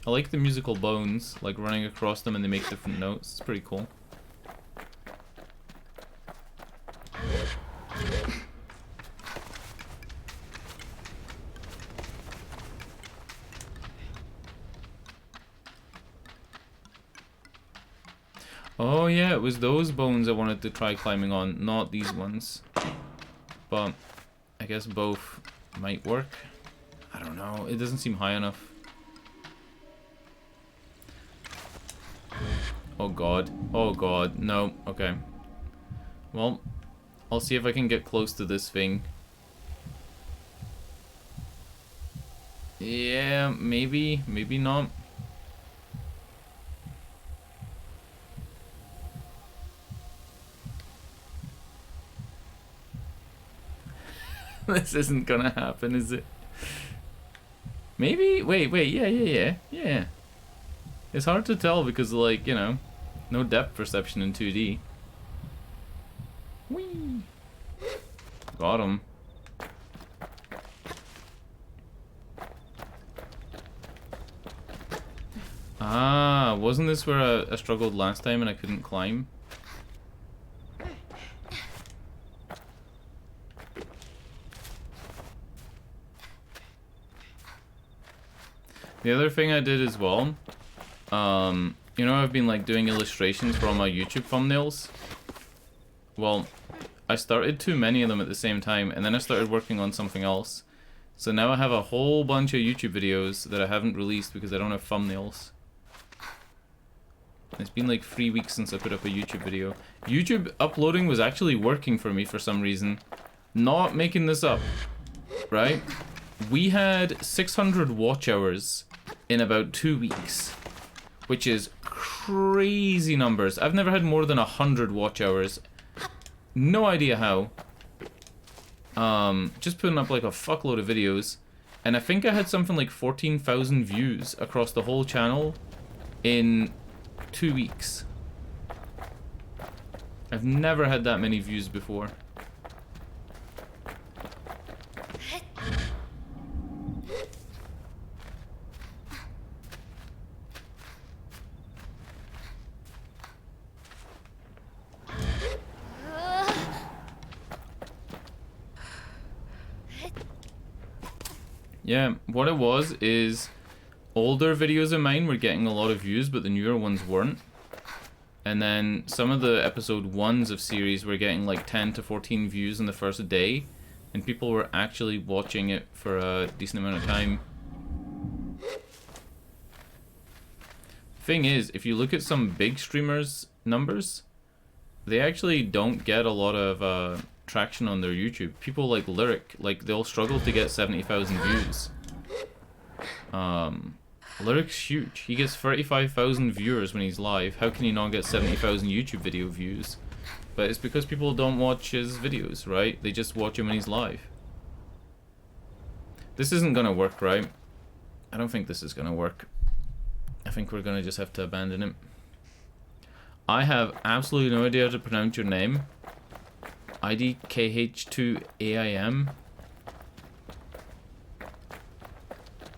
I like the musical bones, like running across them and they make different notes. It's pretty cool. Oh yeah, it was those bones I wanted to try climbing on, not these ones. But I guess both might work. I don't know, it doesn't seem high enough. Oh god, no, okay. Well, I'll see if I can get close to this thing. Yeah, maybe not. This isn't gonna happen, is it? Maybe? Wait, yeah. It's hard to tell because, like, you know, no depth perception in 2D. Whee! Got him. Ah, wasn't this where I struggled last time and I couldn't climb? The other thing I did as well, you know, I've been like doing illustrations for all my YouTube thumbnails. Well, I started too many of them at the same time, and then I started working on something else. So now I have a whole bunch of YouTube videos that I haven't released because I don't have thumbnails. It's been like 3 weeks since I put up a YouTube video. YouTube uploading was actually working for me for some reason. Not making this up, right? We had 600 watch hours in about 2 weeks, which is crazy numbers. I've never had more than 100 watch hours. No idea how. Just putting up like a fuckload of videos, and I think I had something like 14,000 views across the whole channel in 2 weeks. I've never had that many views before. Yeah, what it was is older videos of mine were getting a lot of views, but the newer ones weren't. And then some of the episode 1s of series were getting like 10 to 14 views in the first day, and people were actually watching it for a decent amount of time. Thing is, if you look at some big streamers' numbers, they actually don't get a lot of traction on their YouTube. People like Lyric, like, they'll struggle to get 70,000 views. Lyric's huge. He gets 35,000 viewers when he's live. How can he not get 70,000 YouTube video views? But it's because people don't watch his videos, right? They just watch him when he's live. This isn't gonna work, right? I don't think this is gonna work. I think we're gonna just have to abandon it. I have absolutely no idea how to pronounce your name. IDKH2AIM.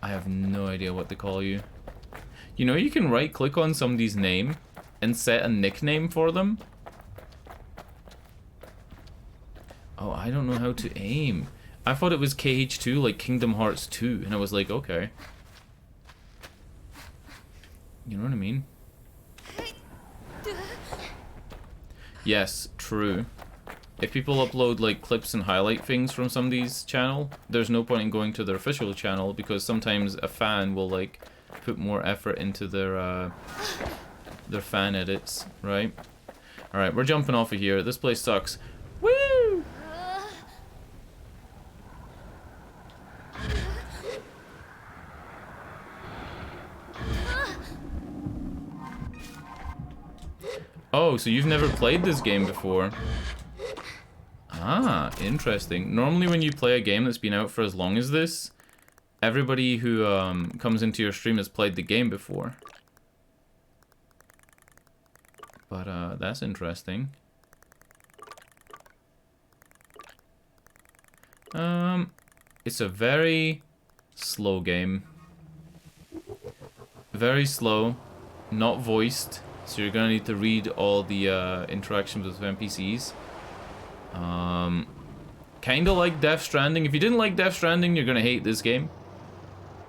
I have no idea what to call you. You know you can right click on somebody's name and set a nickname for them? Oh, I don't know how to aim. I thought it was KH2, like Kingdom Hearts 2, and I was like, okay. You know what I mean? Yes, true. If people upload like clips and highlight things from somebody's channel, there's no point in going to their official channel because sometimes a fan will like put more effort into their fan edits, right? All right, we're jumping off of here. This place sucks. Woo! Oh, so you've never played this game before? Ah, interesting. Normally when you play a game that's been out for as long as this, everybody who comes into your stream has played the game before. But that's interesting. It's a very slow game. Very slow, not voiced, so you're gonna need to read all the interactions with NPCs. Kinda like Death Stranding. If you didn't like Death Stranding, you're gonna hate this game.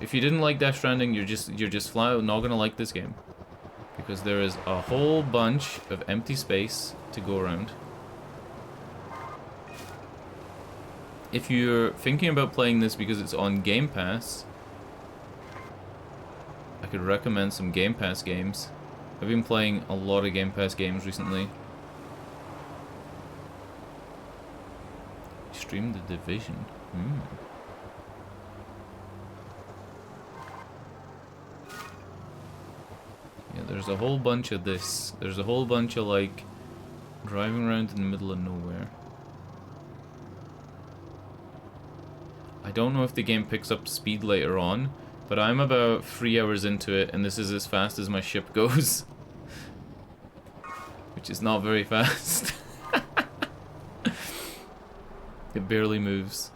If you didn't like Death Stranding, you're just flat out not gonna like this game. Because there is a whole bunch of empty space to go around. If you're thinking about playing this because it's on Game Pass, I could recommend some Game Pass games. I've been playing a lot of Game Pass games recently. Stream The Division. Yeah, there's a whole bunch of this. There's a whole bunch of like driving around in the middle of nowhere. I don't know if the game picks up speed later on, but I'm about 3 hours into it and this is as fast as my ship goes. Which is not very fast. It barely moves.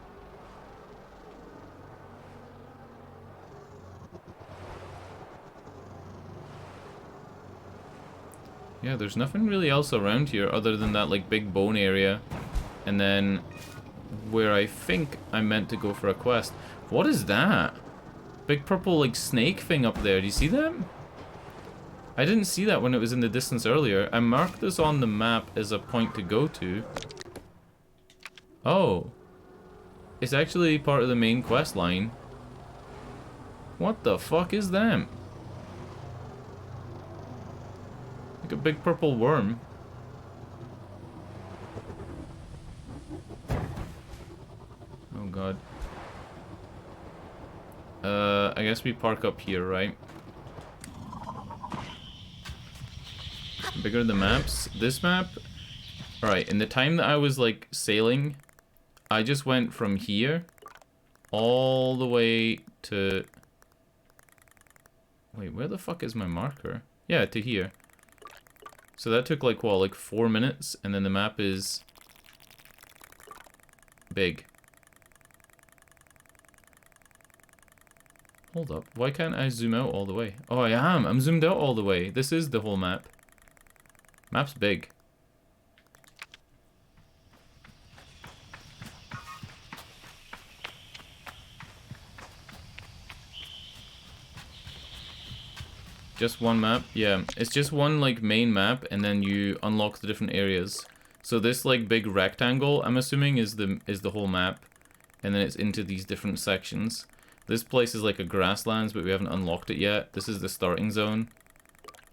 Yeah, there's nothing really else around here other than that like big bone area. And then where I think I'm meant to go for a quest. What is that? Big purple like snake thing up there. Do you see that? I didn't see that when it was in the distance earlier. I marked this on the map as a point to go to. Oh. It's actually part of the main quest line. What the fuck is that? Like a big purple worm. Oh god. I guess we park up here, right? Bigger the maps. This map... Alright, in the time that I was like sailing, I just went from here all the way to... Wait, where the fuck is my marker? Yeah, to here. So that took like, what, like 4 minutes? And then the map is... big. Hold up, why can't I zoom out all the way? Oh, I am! I'm zoomed out all the way. This is the whole map. Map's big. Just one map? Yeah, it's just one like main map and then you unlock the different areas. So this like big rectangle, I'm assuming, is the whole map. And then it's into these different sections. This place is like a grasslands, but we haven't unlocked it yet. This is the starting zone.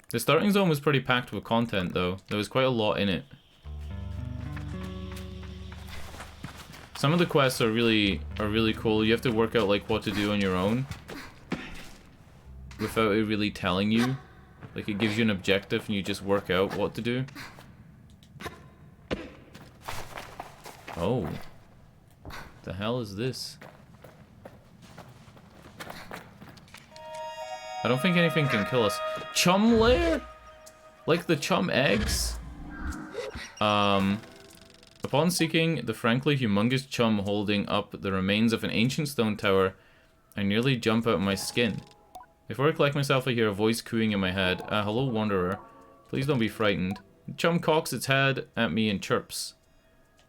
The starting zone was pretty packed with content though. There was quite a lot in it. Some of the quests are really cool. You have to work out like what to do on your own without it really telling you. Like it gives you an objective and you just work out what to do. Oh. The hell is this? I don't think anything can kill us. Chum lair? Like the chum eggs? Upon seeking the frankly humongous chum holding up the remains of an ancient stone tower, I nearly jump out of my skin. Before I collect myself, I hear a voice cooing in my head. Hello, wanderer. Please don't be frightened. The chum cocks its head at me and chirps.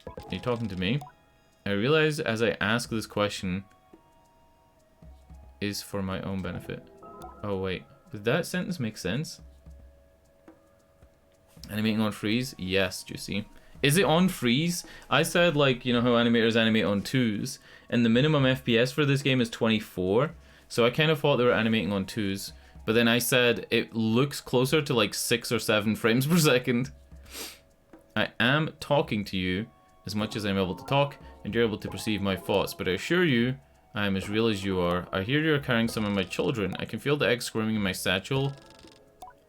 Are you talking to me? I realize as I ask this question is for my own benefit. Oh wait, did that sentence make sense? Animating on freeze? Yes, Juicy. Is it on freeze? I said, like, you know how animators animate on 2s, and the minimum FPS for this game is 24, so I kind of thought they were animating on 2s, but then I said it looks closer to like 6 or 7 frames per second. I am talking to you as much as I'm able to talk, and you're able to perceive my thoughts, but I assure you, I am as real as you are. I hear you're carrying some of my children. I can feel the eggs squirming in my satchel.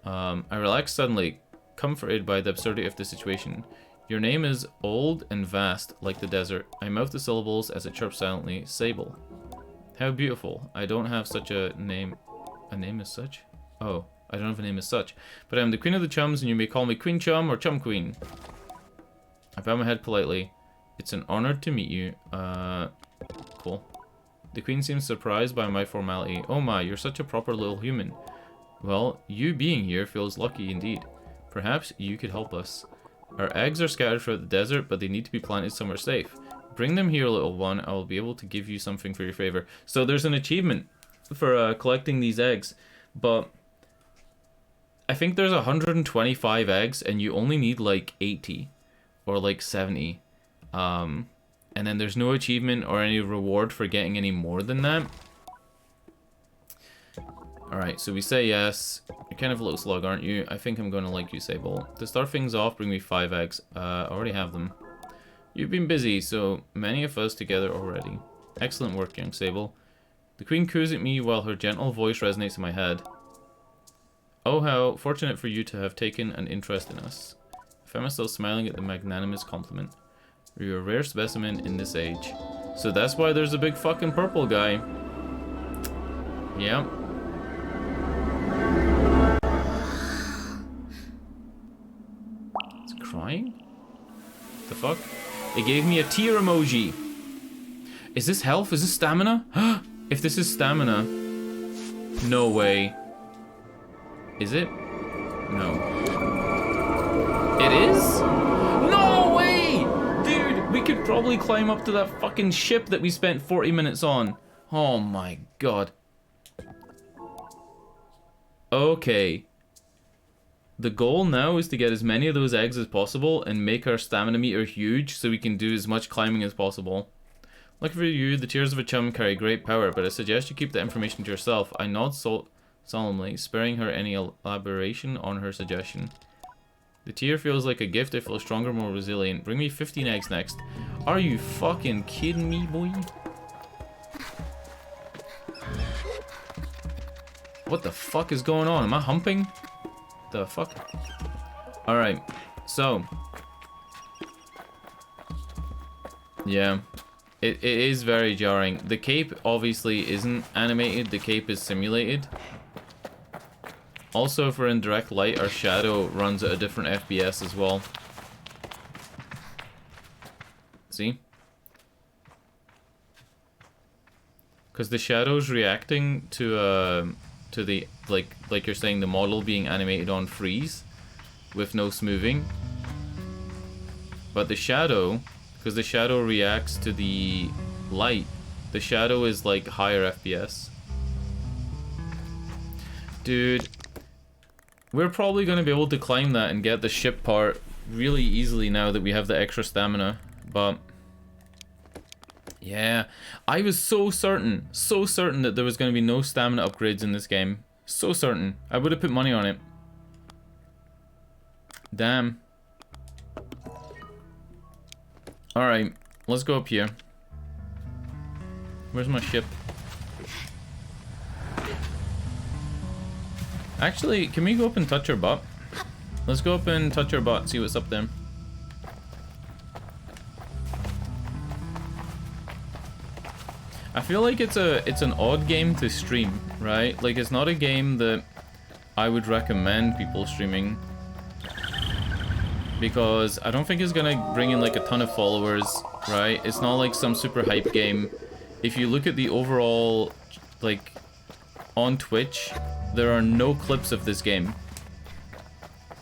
I relax suddenly, comforted by the absurdity of the situation. Your name is old and vast, like the desert. I mouth the syllables as it chirps silently. Sable. How beautiful. I don't have such a name. A name as such? Oh, I don't have a name as such. But I'm the queen of the chums, and you may call me Queen Chum or Chum Queen. I bow my head politely. It's an honor to meet you. Cool. The queen seems surprised by my formality. Oh my, you're such a proper little human. Well, you being here feels lucky indeed. Perhaps you could help us. Our eggs are scattered throughout the desert, but they need to be planted somewhere safe. Bring them here, little one. I will be able to give you something for your favor. So there's an achievement for collecting these eggs, but I think there's 125 eggs, and you only need like 80 or like 70. And then there's no achievement or any reward for getting any more than that. Alright, so we say yes. You're kind of a little slug, aren't you? I think I'm going to like you, Sable. To start things off, bring me 5 eggs. I already have them. You've been busy, so many of us together already. Excellent work, young Sable. The queen coos at me while her gentle voice resonates in my head. Oh, how fortunate for you to have taken an interest in us. I found myself smiling at the magnanimous compliment. You're a rare specimen in this age. So that's why there's a big fucking purple guy. Yeah. It's crying? The fuck? It gave me a tear emoji. Is this health? Is this stamina? If this is stamina... No way. Is it? No. It is? No way! Dude, we could probably climb up to that fucking ship that we spent 40 minutes on. Oh my god. Okay. The goal now is to get as many of those eggs as possible and make our stamina meter huge so we can do as much climbing as possible. Lucky for you, the tears of a chum carry great power, but I suggest you keep that information to yourself. I nod solemnly, sparing her any elaboration on her suggestion. The tear feels like a gift. I feel stronger, more resilient. Bring me 15 eggs next. Are you fucking kidding me, boy? What the fuck is going on? Am I humping? The fuck? Alright, so. Yeah. It is very jarring. The cape obviously isn't animated. The cape is simulated. Also, if we're in direct light, our shadow runs at a different FPS as well. See? Because the shadow's reacting to the like you're saying, the model being animated on freeze with no smoothing. But the shadow, because the shadow reacts to the light, the shadow is like higher FPS. Dude. We're probably going to be able to climb that and get the ship part really easily now that we have the extra stamina, but yeah, I was so certain that there was going to be no stamina upgrades in this game. So certain. I would have put money on it. Damn. Alright, let's go up here. Where's my ship? Actually, can we go up and touch her butt? Let's go up and touch her butt, see what's up there. I feel like it's an odd game to stream, right? Like, it's not a game that I would recommend people streaming, because I don't think it's gonna bring in like a ton of followers, right? It's not like some super hype game. If you look at the overall, like, on Twitch, there are no clips of this game.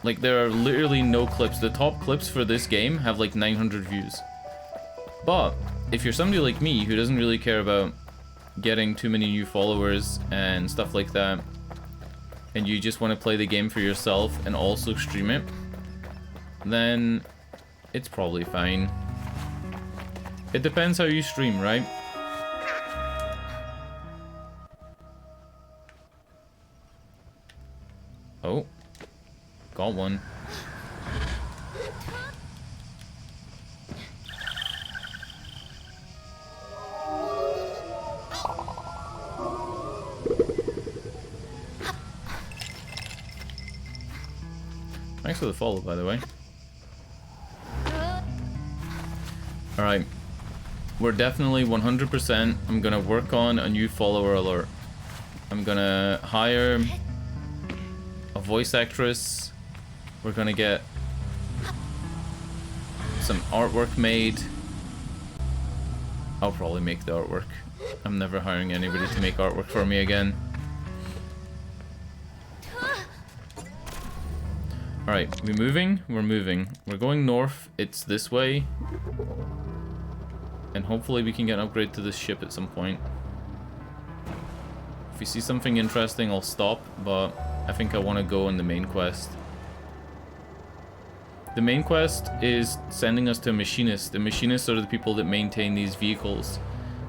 Like, there are literally no clips. The top clips for this game have like 900 views. But if you're somebody like me who doesn't really care about getting too many new followers and stuff like that, and you just want to play the game for yourself and also stream it, then it's probably fine. It depends how you stream, right? Oh, got one. Thanks for the follow, by the way. Alright. We're definitely 100%. I'm gonna work on a new follower alert. I'm gonna hire a voice actress. We're gonna get some artwork made. I'll probably make the artwork. I'm never hiring anybody to make artwork for me again. Alright, we moving? We're moving. We're going north. It's this way. And hopefully we can get an upgrade to this ship at some point. If we see something interesting, I'll stop, but I think I want to go on the main quest. The main quest is sending us to a machinist. The machinists are the people that maintain these vehicles.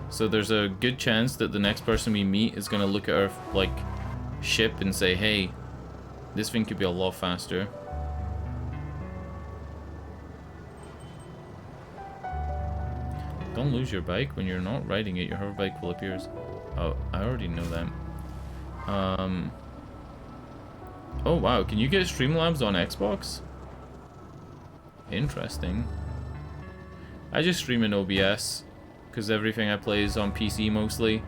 So there's a good chance that the next person we meet is going to look at our, like, ship and say, hey, this thing could be a lot faster. Don't lose your bike. When you're not riding it, your hover bike will appear. Oh, I already know that. Oh wow, can you get Streamlabs on Xbox? Interesting. I just stream in OBS because everything I play is on PC mostly.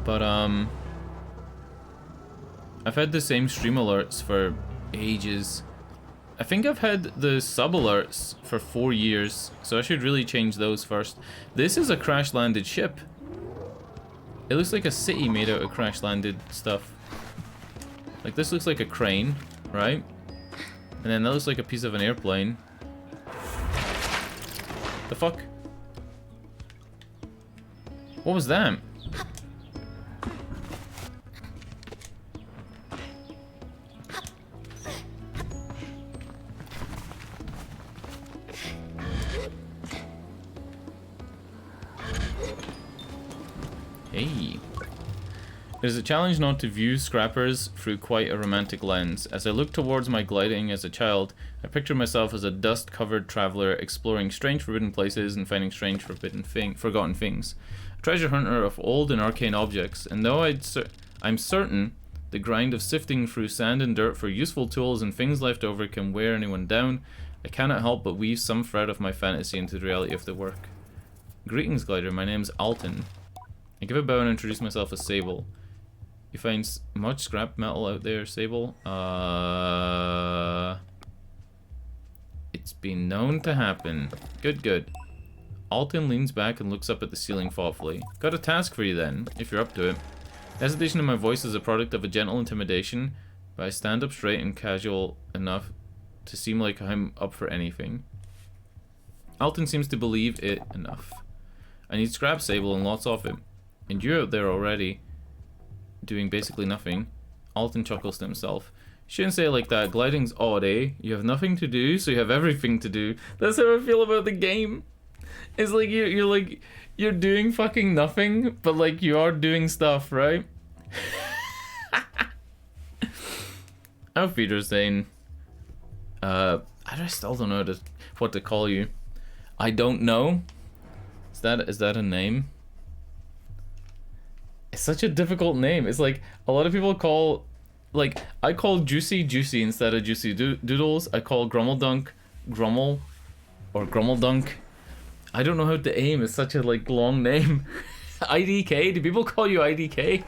But I've had the same stream alerts for ages. I think I've had the sub alerts for 4 years, so I should really change those first. This is a crash landed ship. It looks like a city made out of crash landed stuff. Like, this looks like a crane, right? And then that looks like a piece of an airplane. The fuck? What was that? Hey. It is a challenge not to view scrappers through quite a romantic lens. As I look towards my gliding as a child, I picture myself as a dust-covered traveler exploring strange forbidden places and finding strange forgotten things. A treasure hunter of old and arcane objects, and though I'm certain the grind of sifting through sand and dirt for useful tools and things left over can wear anyone down, I cannot help but weave some thread of my fantasy into the reality of the work. Greetings, glider. My name's Alton. I give a bow and introduce myself as Sable. You find much scrap metal out there, Sable? It's been known to happen. Good, good. Alton leans back and looks up at the ceiling thoughtfully. Got a task for you then, if you're up to it. The hesitation in my voice is a product of a gentle intimidation, but I stand up straight and casual enough to seem like I'm up for anything. Alton seems to believe it enough. I need scrap, Sable, and lots of it. And you're out there already, doing basically nothing. Alton chuckles to himself. Shouldn't say it like that. Gliding's odd, eh? You have nothing to do, so you have everything to do. That's how I feel about the game. It's like you're doing fucking nothing, but like you are doing stuff, right? Auf Wiedersehen. I still don't know what to call you. I don't know. Is that a name? It's such a difficult name. It's like a lot of people call, like, I call Juicy Juicy instead of Juicy Doodles. I call Grummeldunk Grummel or Grummeldunk. I don't know how to aim. It's such a like long name. IDK? Do people call you IDK?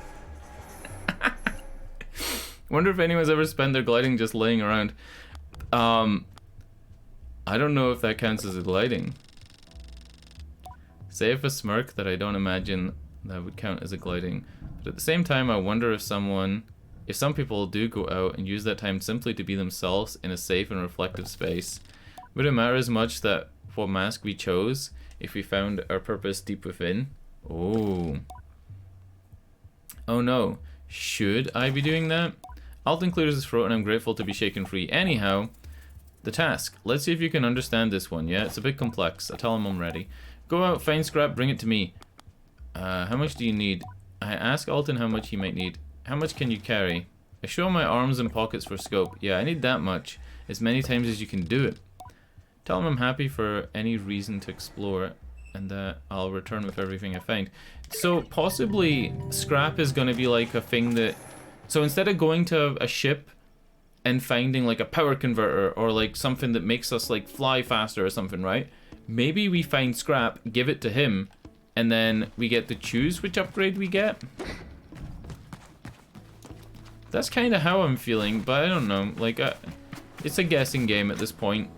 Wonder if anyone's ever spent their gliding just laying around. I don't know if that counts as a gliding. Say if a smirk that I don't imagine That would count as a gliding. But at the same time, I wonder if some people do go out and use that time simply to be themselves in a safe and reflective space. Would it matter as much that what mask we chose if we found our purpose deep within? Oh. Oh no. Should I be doing that? Alton clears his throat and I'm grateful to be shaken free. Anyhow, the task. Let's see if you can understand this one. Yeah, it's a bit complex. I tell him I'm ready. Go out, find scrap, bring it to me. How much do you need? I ask Alton how much he might need. How much can you carry? I show my arms and pockets for scope. Yeah, I need that much. As many times as you can do it. Tell him I'm happy for any reason to explore and that I'll return with everything I find. So possibly scrap is going to be like a thing that... So instead of going to a ship and finding like a power converter or like something that makes us like fly faster or something, right? Maybe we find scrap, give it to him, and then we get to choose which upgrade we get. That's kind of how I'm feeling, but I don't know. Like, it's a guessing game at this point.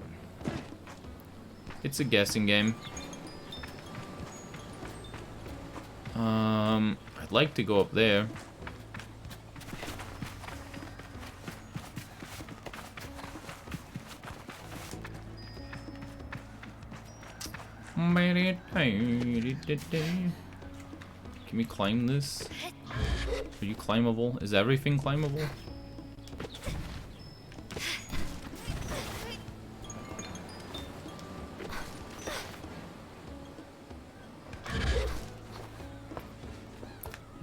It's a guessing game. I'd like to go up there. Can we climb this? Are you climbable? Is everything climbable?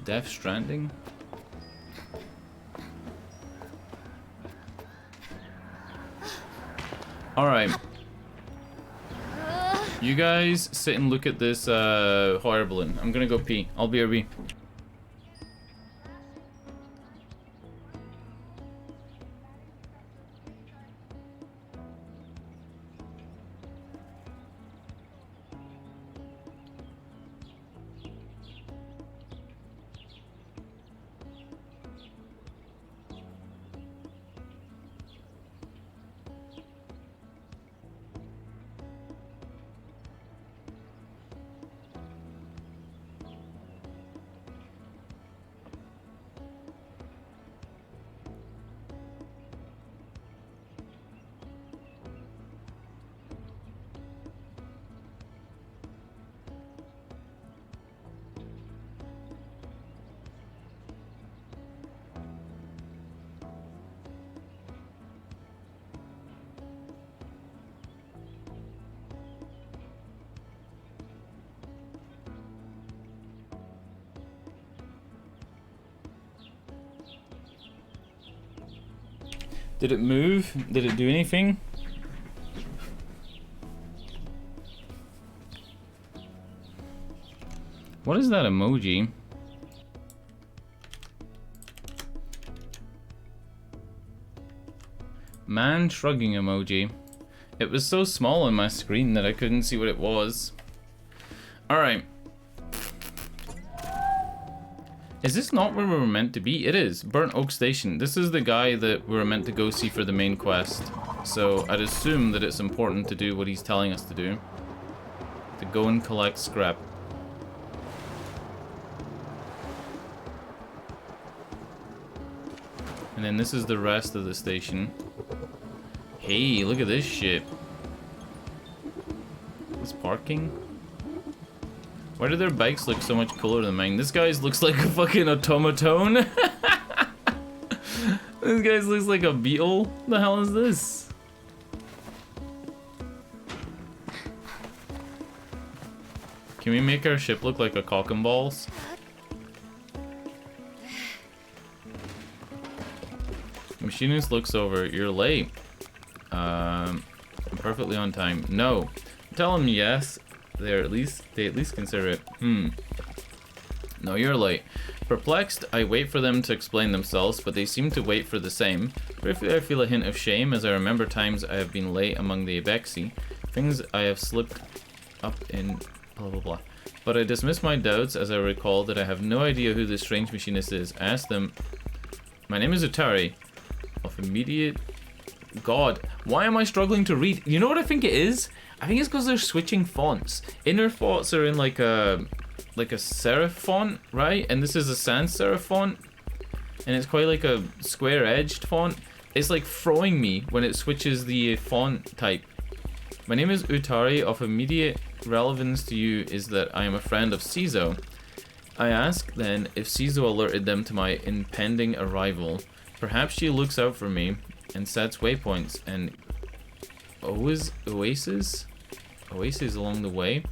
Death Stranding? Alright. You guys sit and look at this horror balloon. I'm gonna go pee. I'll be RB. Did it move? Did it do anything? What is that emoji? Man shrugging emoji. It was so small on my screen that I couldn't see what it was. Alright. Is this not where we were meant to be? It is. Burnt Oak Station. This is the guy that we were meant to go see for the main quest. So I'd assume that it's important to do what he's telling us to do. To go and collect scrap. And then this is the rest of the station. Hey, look at this shit. This parking? Why do their bikes look so much cooler than mine? This guy's looks like a fucking automaton. This guy's looks like a beetle. What the hell is this? Can we make our ship look like a cock and balls? Machinist looks over. You're late. I'm perfectly on time. No. Tell him yes. They at least consider it. No, you're late. Perplexed, I wait for them to explain themselves, but they seem to wait for the same. Briefly, I feel a hint of shame as I remember times I have been late among the Ibexi, things I have slipped up in blah blah blah. But I dismiss my doubts as I recall that I have no idea who this strange machinist is. I ask them, my name is Utari. Of immediate... God, why am I struggling to read? You know what I think it is? I think it's because they're switching fonts. Inner thoughts are in like a like a serif font, right? And this is a sans serif font, and it's quite like a square-edged font. It's like throwing me when it switches the font type. My name is Utari. Of immediate relevance to you is that I am a friend of Cizo. I ask then if Cizo alerted them to my impending arrival. Perhaps she looks out for me and sets waypoints and oases along the way.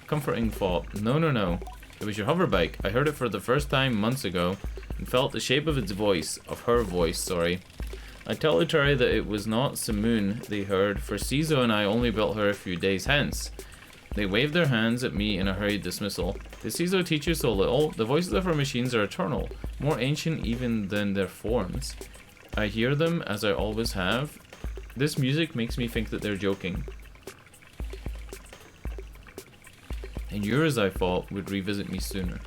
Comforting thought. No. It was your hover bike. I heard it for the first time months ago and felt the shape of its voice, of her voice, sorry. I tell Utari that it was not Simoon they heard, for Cizo and I only built her a few days hence. They waved their hands at me in a hurried dismissal. Did Cizo teach you so little? The voices of our machines are eternal, more ancient even than their forms. I hear them as I always have. This music makes me think that they're joking. And yours, I thought, would revisit me sooner.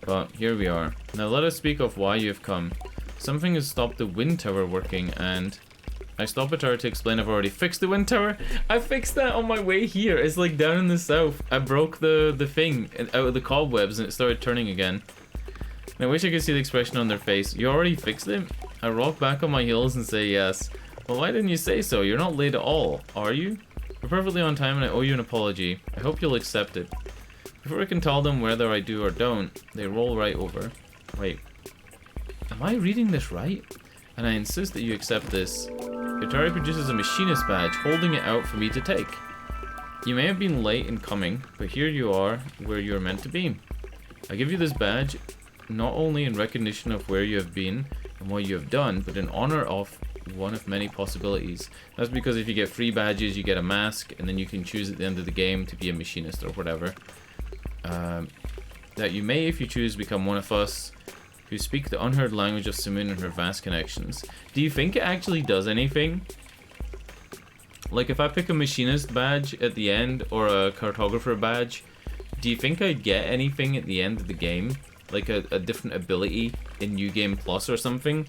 But here we are. Now let us speak of why you have come. Something has stopped the wind tower working, and I stop at her to explain I've already fixed the wind tower. I fixed that on my way here. It's like down in the south. I broke the thing out of the cobwebs and it started turning again. And I wish I could see the expression on their face. You already fixed it? I rock back on my heels and say yes. Well, why didn't you say so? You're not late at all, are you? We're perfectly on time and I owe you an apology. I hope you'll accept it. Before I can tell them whether I do or don't, they roll right over. Wait. Am I reading this right? And I insist that you accept this. Utari produces a machinist badge, holding it out for me to take. You may have been late in coming, but here you are, where you are meant to be. I give you this badge, not only in recognition of where you have been and what you have done, but in honor of one of many possibilities. That's because if you get free badges, you get a mask, and then you can choose at the end of the game to be a machinist or whatever. That you may, if you choose, become one of us, who speak the unheard language of Simoon and her vast connections. Do you think it actually does anything? Like if I pick a machinist badge at the end or a cartographer badge, do you think I'd get anything at the end of the game? Like a different ability in New Game Plus or something?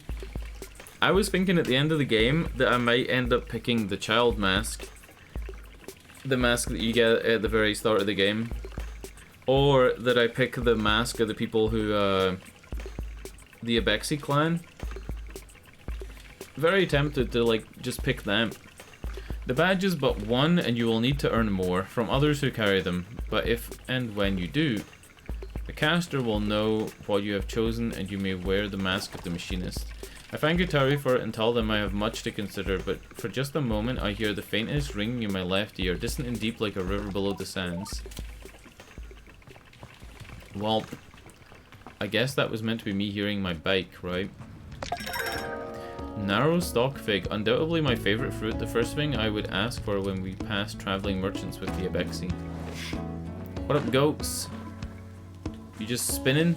I was thinking at the end of the game that I might end up picking the child mask. The mask that you get at the very start of the game. Or that I pick the mask of the people who, the Abexi clan. Very tempted to like just pick them. The badge is but one and you will need to earn more from others who carry them, but if and when you do, the caster will know what you have chosen and you may wear the mask of the machinist. I thank Utari for it and tell them I have much to consider, but for just a moment I hear the faintest ringing in my left ear, distant and deep like a river below the sands. Well, I guess that was meant to be me hearing my bike, right? Narrow stalk fig, undoubtedly my favorite fruit, the first thing I would ask for when we pass traveling merchants with the Abexi. What up, goats? You just spinning?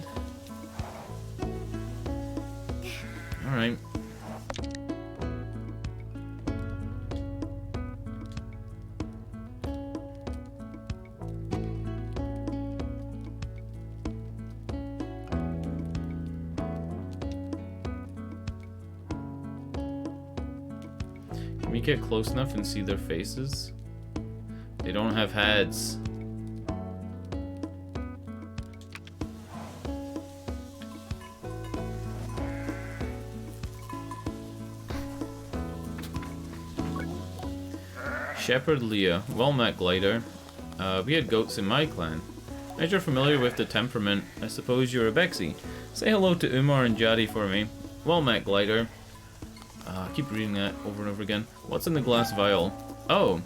Alright. Can we get close enough and see their faces? They don't have heads. Shepherd Leah, well met, Glider. We had goats in my clan. As you're familiar with the temperament, I suppose you're a Bexy. Say hello to Umar and Jadi for me. Well met, Glider. Keep reading that over and over again. What's in the glass vial? Oh,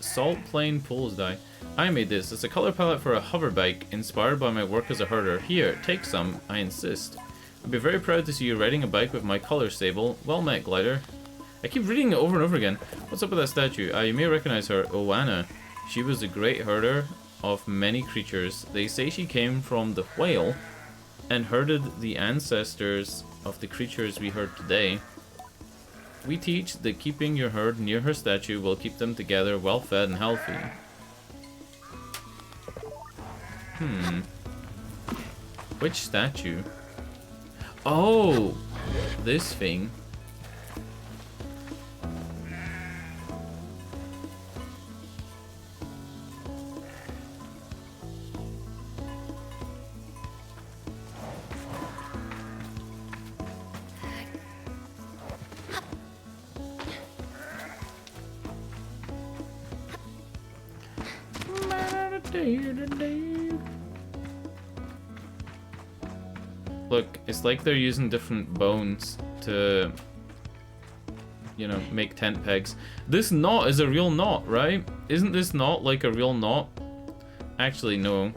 salt plain pool's dye. I made this. It's a color palette for a hover bike, inspired by my work as a herder. Here, take some. I insist. I'd be very proud to see you riding a bike with my color Sable. Well met, Glider. I keep reading it over and over again. What's up with that statue? You may recognize her, Oana. She was a great herder of many creatures. They say she came from the whale and herded the ancestors of the creatures we heard today. We teach that keeping your herd near her statue will keep them together, well fed and healthy. Which statue? Oh, this thing. Look, it's like they're using different bones to, you know, make tent pegs. This knot is a real knot, right? Isn't this knot like a real knot? Actually, no.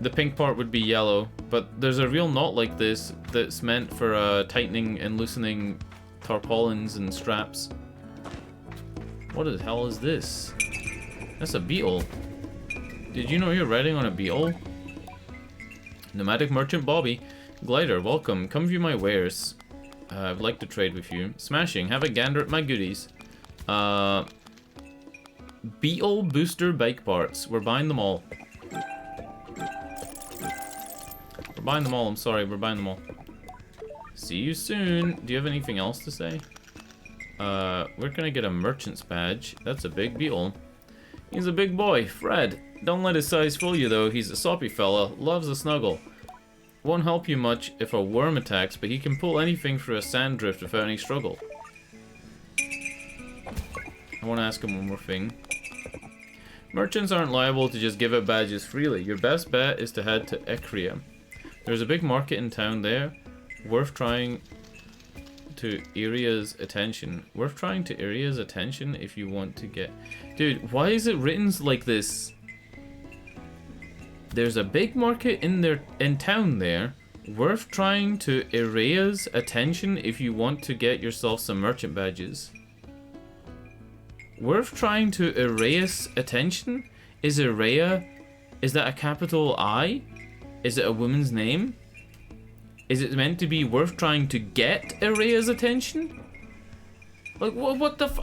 The pink part would be yellow, but there's a real knot like this that's meant for tightening and loosening tarpaulins and straps. What the hell is this? That's a beetle. Did you know you're riding on a beetle? Nomadic Merchant Bobby. Glider, welcome. Come view my wares. I'd like to trade with you. Smashing. Have a gander at my goodies. Beetle booster bike parts. We're buying them all. We're buying them all. I'm sorry. We're buying them all. See you soon. Do you have anything else to say? We're gonna get a merchant's badge. That's a big beetle. He's a big boy. Fred. Don't let his size fool you though. He's a soppy fella. Loves a snuggle. Won't help you much if a worm attacks, but he can pull anything through a sand drift without any struggle. I want to ask him one more thing. Merchants aren't liable to just give out badges freely. Your best bet is to head to Ekria. There's a big market in town there. Worth trying to Iria's attention. Worth trying to Iria's attention if you want to get... Dude, why is it written like this? There's a big market in town there. Worth trying to Iria's attention if you want to get yourself some merchant badges. Worth trying to Iria's attention? Is Iria... Is that a capital I? Is it a woman's name? Is it meant to be worth trying to get Iria's attention? Like, what the f...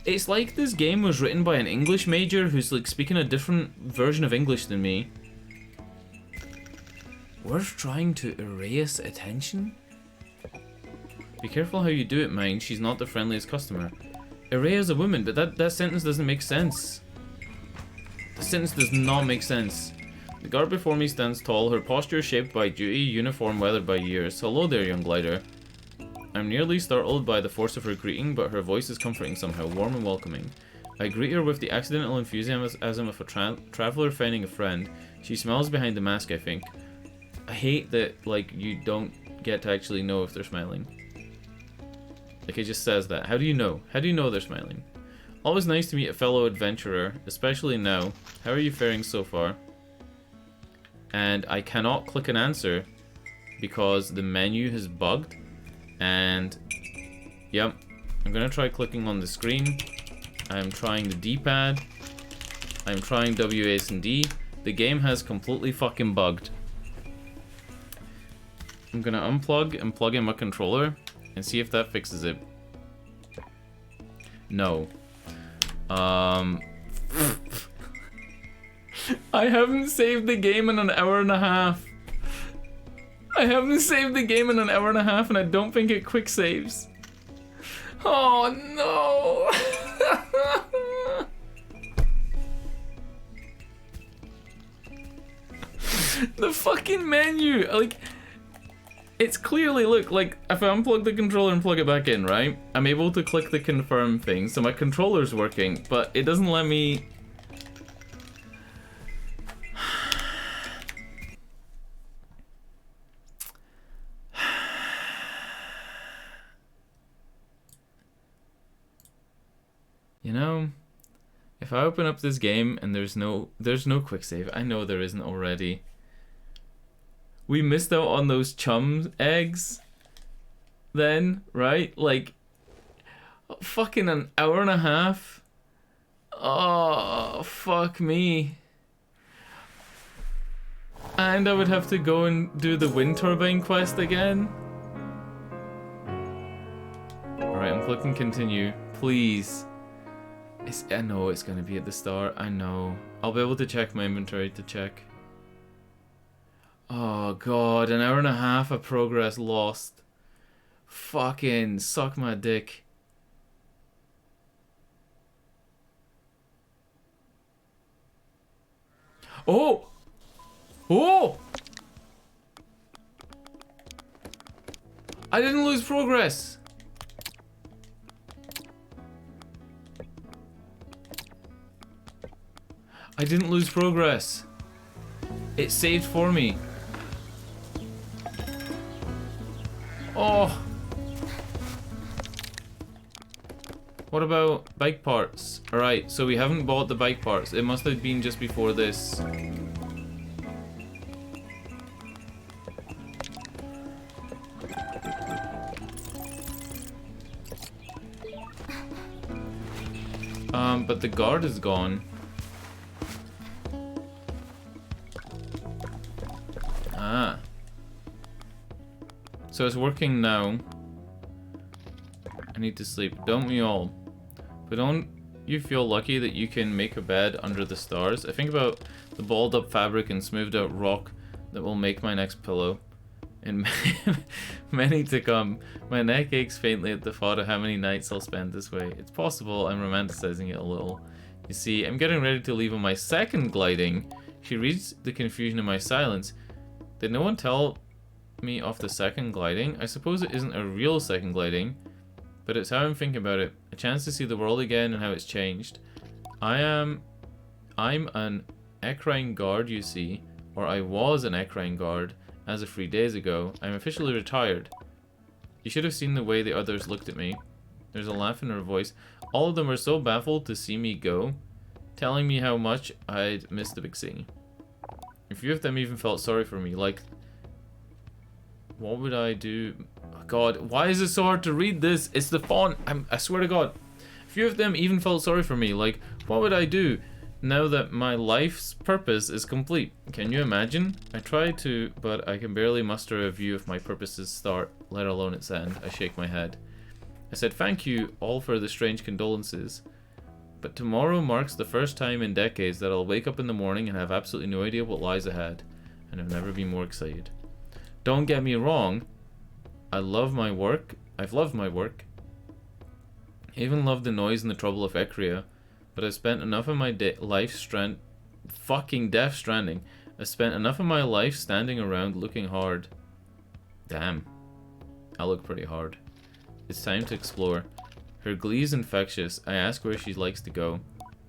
It's like this game was written by an English major who's like speaking a different version of English than me. Worth trying to Iria's attention? Be careful how you do it, mind. She's not the friendliest customer. Iria's a woman, but that sentence doesn't make sense. The sentence does not make sense. The guard before me stands tall, her posture shaped by duty, uniform weathered by years. Hello there, young glider. I'm nearly startled by the force of her greeting, but her voice is comforting somehow, warm and welcoming. I greet her with the accidental enthusiasm of a traveler finding a friend. She smiles behind the mask, I think. I hate that, like, you don't get to actually know if they're smiling. Like, it just says that. How do you know? How do you know they're smiling? Always nice to meet a fellow adventurer, especially now. How are you faring so far? And I cannot click an answer because the menu has bugged. And, yep, I'm gonna try clicking on the screen. I'm trying the D-pad. I'm trying WAS and D. The game has completely fucking bugged. I'm gonna unplug and plug in my controller and see if that fixes it. No. I haven't saved the game in an hour and a half. I haven't saved the game in an hour and a half, and I don't think it quick saves. Oh no! The fucking menu, like, it's clearly, look, like, if I unplug the controller and plug it back in, right? I'm able to click the confirm thing, so my controller's working, but it doesn't let me... You know, if I open up this game and there's no quick save, I know there isn't already. We missed out on those chum eggs then, right? Like, fucking an hour and a half. Oh, fuck me. And I would have to go and do the wind turbine quest again. Alright, I'm clicking continue. Please. I know it's gonna be at the start. I know. I'll be able to check my inventory to check. Oh god, an hour and a half of progress lost. Fucking suck my dick. Oh! Oh! I didn't lose progress. I didn't lose progress. It saved for me. Oh. What about bike parts? Alright, so we haven't bought the bike parts. It must have been just before this. But the guard is gone. Ah. So it's working now. I need to sleep. Don't we all? But don't you feel lucky that you can make a bed under the stars? I think about the balled up fabric and smoothed out rock that will make my next pillow. In many to come, my neck aches faintly at the thought of how many nights I'll spend this way. It's possible I'm romanticizing it a little. You see, I'm getting ready to leave on my second gliding. She reads the confusion in my silence. Did no one tell me of the second gliding? I suppose it isn't a real second gliding, but it's how I'm thinking about it. A chance to see the world again and how it's changed. I'm an equine guard, you see, or I was an equine guard. As of 3 days ago, I'm officially retired. You should have seen the way the others looked at me. There's a laugh in her voice. All of them were so baffled to see me go, telling me how much I'd missed the big scene. A few of them even felt sorry for me, like, what would I do? Oh God, why is it so hard to read this? It's the font, I swear to God. A few of them even felt sorry for me, like, what would I do now that my life's purpose is complete? Can you imagine? I try to, but I can barely muster a view of my purpose's start, let alone its end. I shake my head. I said thank you all for the strange condolences, but tomorrow marks the first time in decades that I'll wake up in the morning and have absolutely no idea what lies ahead, and I've never been more excited. Don't get me wrong, I love my work. I've loved my work. I even love the noise and the trouble of Ecria. But I spent enough of my fucking Death Stranding. I spent enough of my life standing around looking hard. Damn. I look pretty hard. It's time to explore. Her glee's infectious. I ask where she likes to go.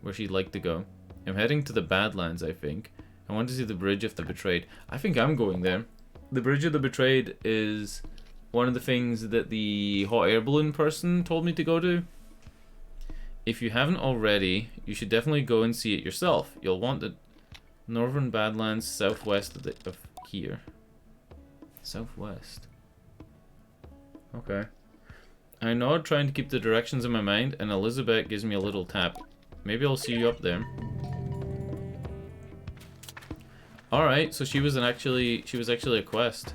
Where she'd like to go. I'm heading to the Badlands, I think. I want to see the Bridge of the Betrayed. I think I'm going there. The Bridge of the Betrayed is one of the things that the hot air balloon person told me to go to. If you haven't already, you should definitely go and see it yourself. You'll want the Northern Badlands southwest of here. Southwest. Okay. I nod, trying to keep the directions in my mind, and Elizabeth gives me a little tap. Maybe I'll see you up there. Alright, so she was actually a quest.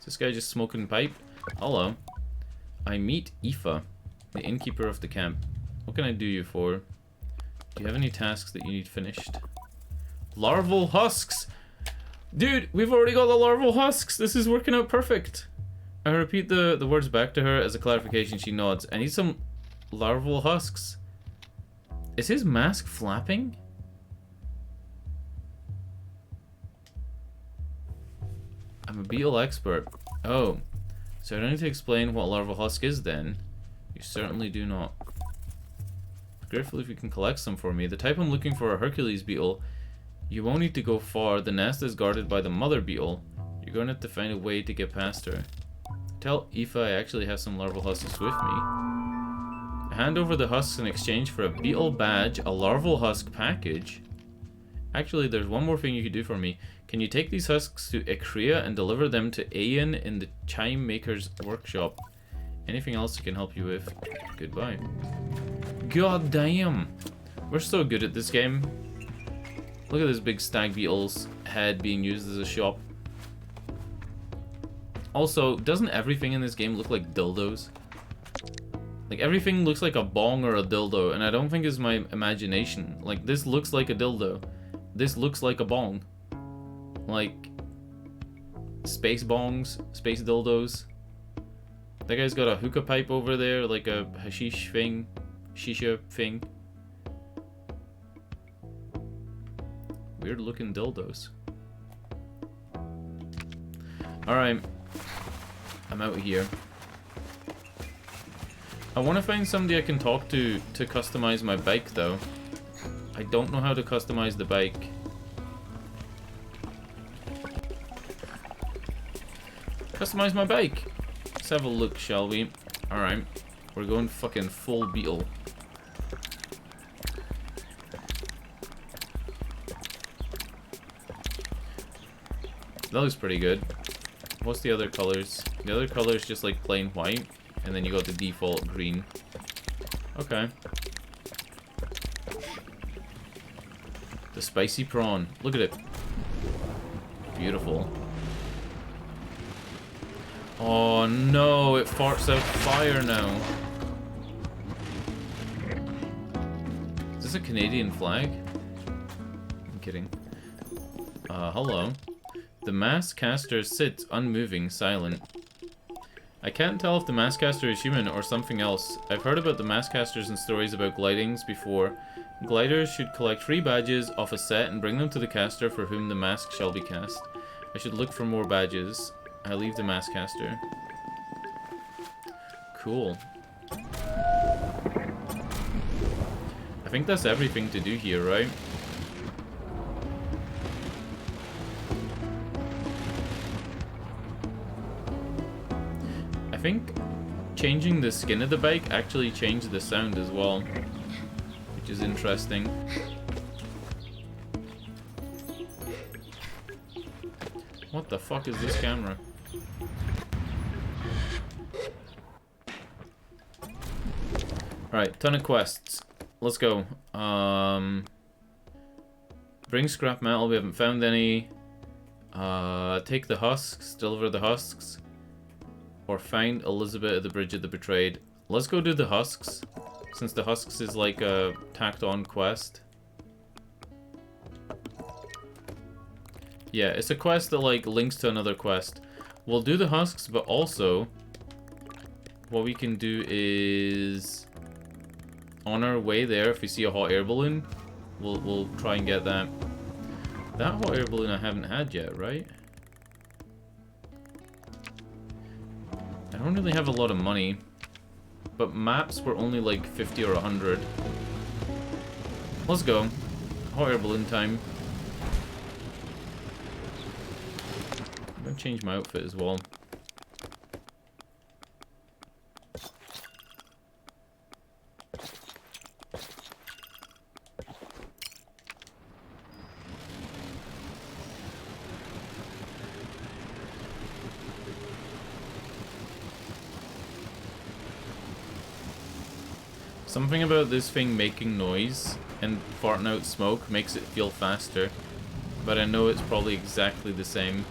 Is this guy just smoking pipe? Hello. I meet Aoife, the innkeeper of the camp. What can I do you for? Do you have any tasks that you need finished? Larval husks! Dude, we've already got the larval husks! This is working out perfect! I repeat the words back to her as a clarification. She nods. I need some larval husks. Is his mask flapping? I'm a beetle expert. Oh. So I don't need to explain what larval husk is then. You certainly do not. Grateful if you can collect some for me. The type I'm looking for, a Hercules beetle. You won't need to go far. The nest is guarded by the mother beetle. You're going to have to find a way to get past her. Tell Aoife I actually have some larval husks with me. I hand over the husks in exchange for a beetle badge, a larval husk package. Actually, there's one more thing you could do for me. Can you take these husks to Ecria and deliver them to Ayan in the chime maker's workshop? Anything else I can help you with? Goodbye. God damn! We're so good at this game. Look at this big stag beetle's head being used as a shop. Also, doesn't everything in this game look like dildos? Like, everything looks like a bong or a dildo, and I don't think it's my imagination. Like, this looks like a dildo. This looks like a bong. Like, space bongs, space dildos. That guy's got a hookah pipe over there, like a hashish thing, shisha thing. Weird looking dildos. Alright. I'm out here. I want to find somebody I can talk to customize my bike though. I don't know how to customize the bike. Customize my bike. Let's have a look, shall we? Alright. We're going fucking full Beetle. That looks pretty good. What's the other colors? The other color is just like plain white, and then you got the default green. Okay. The spicy prawn. Look at it. Beautiful. Oh no, it farts out fire now. Is this a Canadian flag? I'm kidding. Hello. The mask caster sits unmoving, silent. I can't tell if the mask caster is human or something else. I've heard about the mask casters in stories about glidings before. Gliders should collect free badges off a set and bring them to the caster for whom the mask shall be cast. I should look for more badges. I leave the mask caster. Cool. I think that's everything to do here, right? I think changing the skin of the bike actually changed the sound as well, which is interesting. What the fuck is this camera? Alright, ton of quests. Let's go. Bring scrap metal, we haven't found any. Take the husks, deliver the husks. Or find Elizabeth at the Bridge of the Betrayed. Let's go do the husks, since the husks is like a tacked on quest. Yeah, it's a quest that like links to another quest. We'll do the husks, but also what we can do is on our way there, if we see a hot air balloon, we'll try and get that. That hot air balloon I haven't had yet, right? I don't really have a lot of money, but maps were only like 50 or 100. Let's go. Hot air balloon time. I'm gonna change my outfit as well. Something about this thing making noise and farting out smoke makes it feel faster, but I know it's probably exactly the same.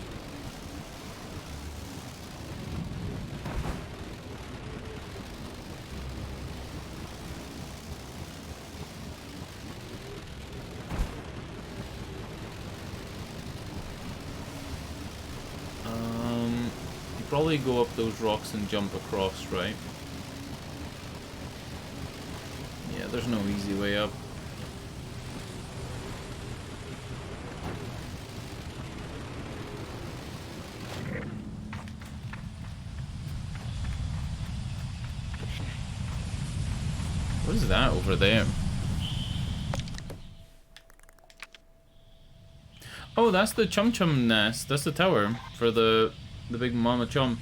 You probably go up those rocks and jump across, right? Yeah, there's no easy way up. What is that over there? Oh, that's the Chum Chum nest. That's the tower for the big mama chum.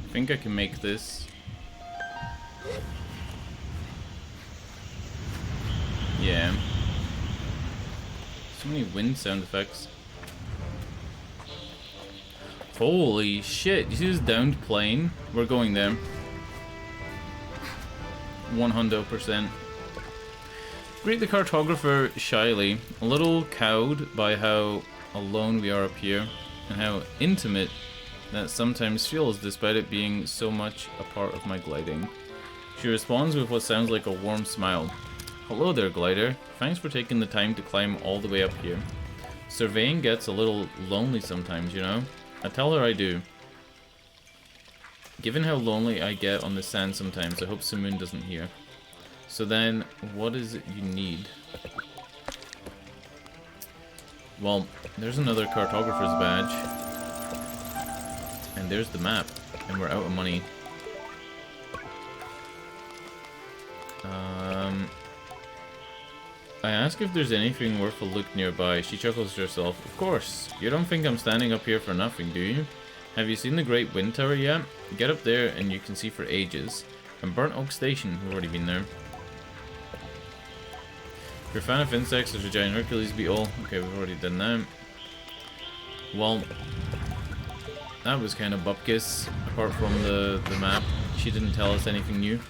I think I can make this. Yeah. So many wind sound effects. Holy shit, you see this downed plane? We're going there. 100%. Greet the cartographer shyly, a little cowed by how alone we are up here, and how intimate that sometimes feels despite it being so much a part of my gliding. She responds with what sounds like a warm smile. Hello there, glider. Thanks for taking the time to climb all the way up here. Surveying gets a little lonely sometimes, you know? I tell her I do. Given how lonely I get on the sand sometimes, I hope Simoon doesn't hear. So then, what is it you need? Well, there's another cartographer's badge. And there's the map. And we're out of money. I ask if there's anything worth a look nearby. She chuckles to herself. Of course. You don't think I'm standing up here for nothing, do you? Have you seen the Great Wind Tower yet? Get up there and you can see for ages. And Burnt Oak Station. We've already been there. If you're a fan of insects, there's a giant Hercules beetle. Okay, we've already done that. Well, that was kind of bupkis. Apart from the map. She didn't tell us anything new.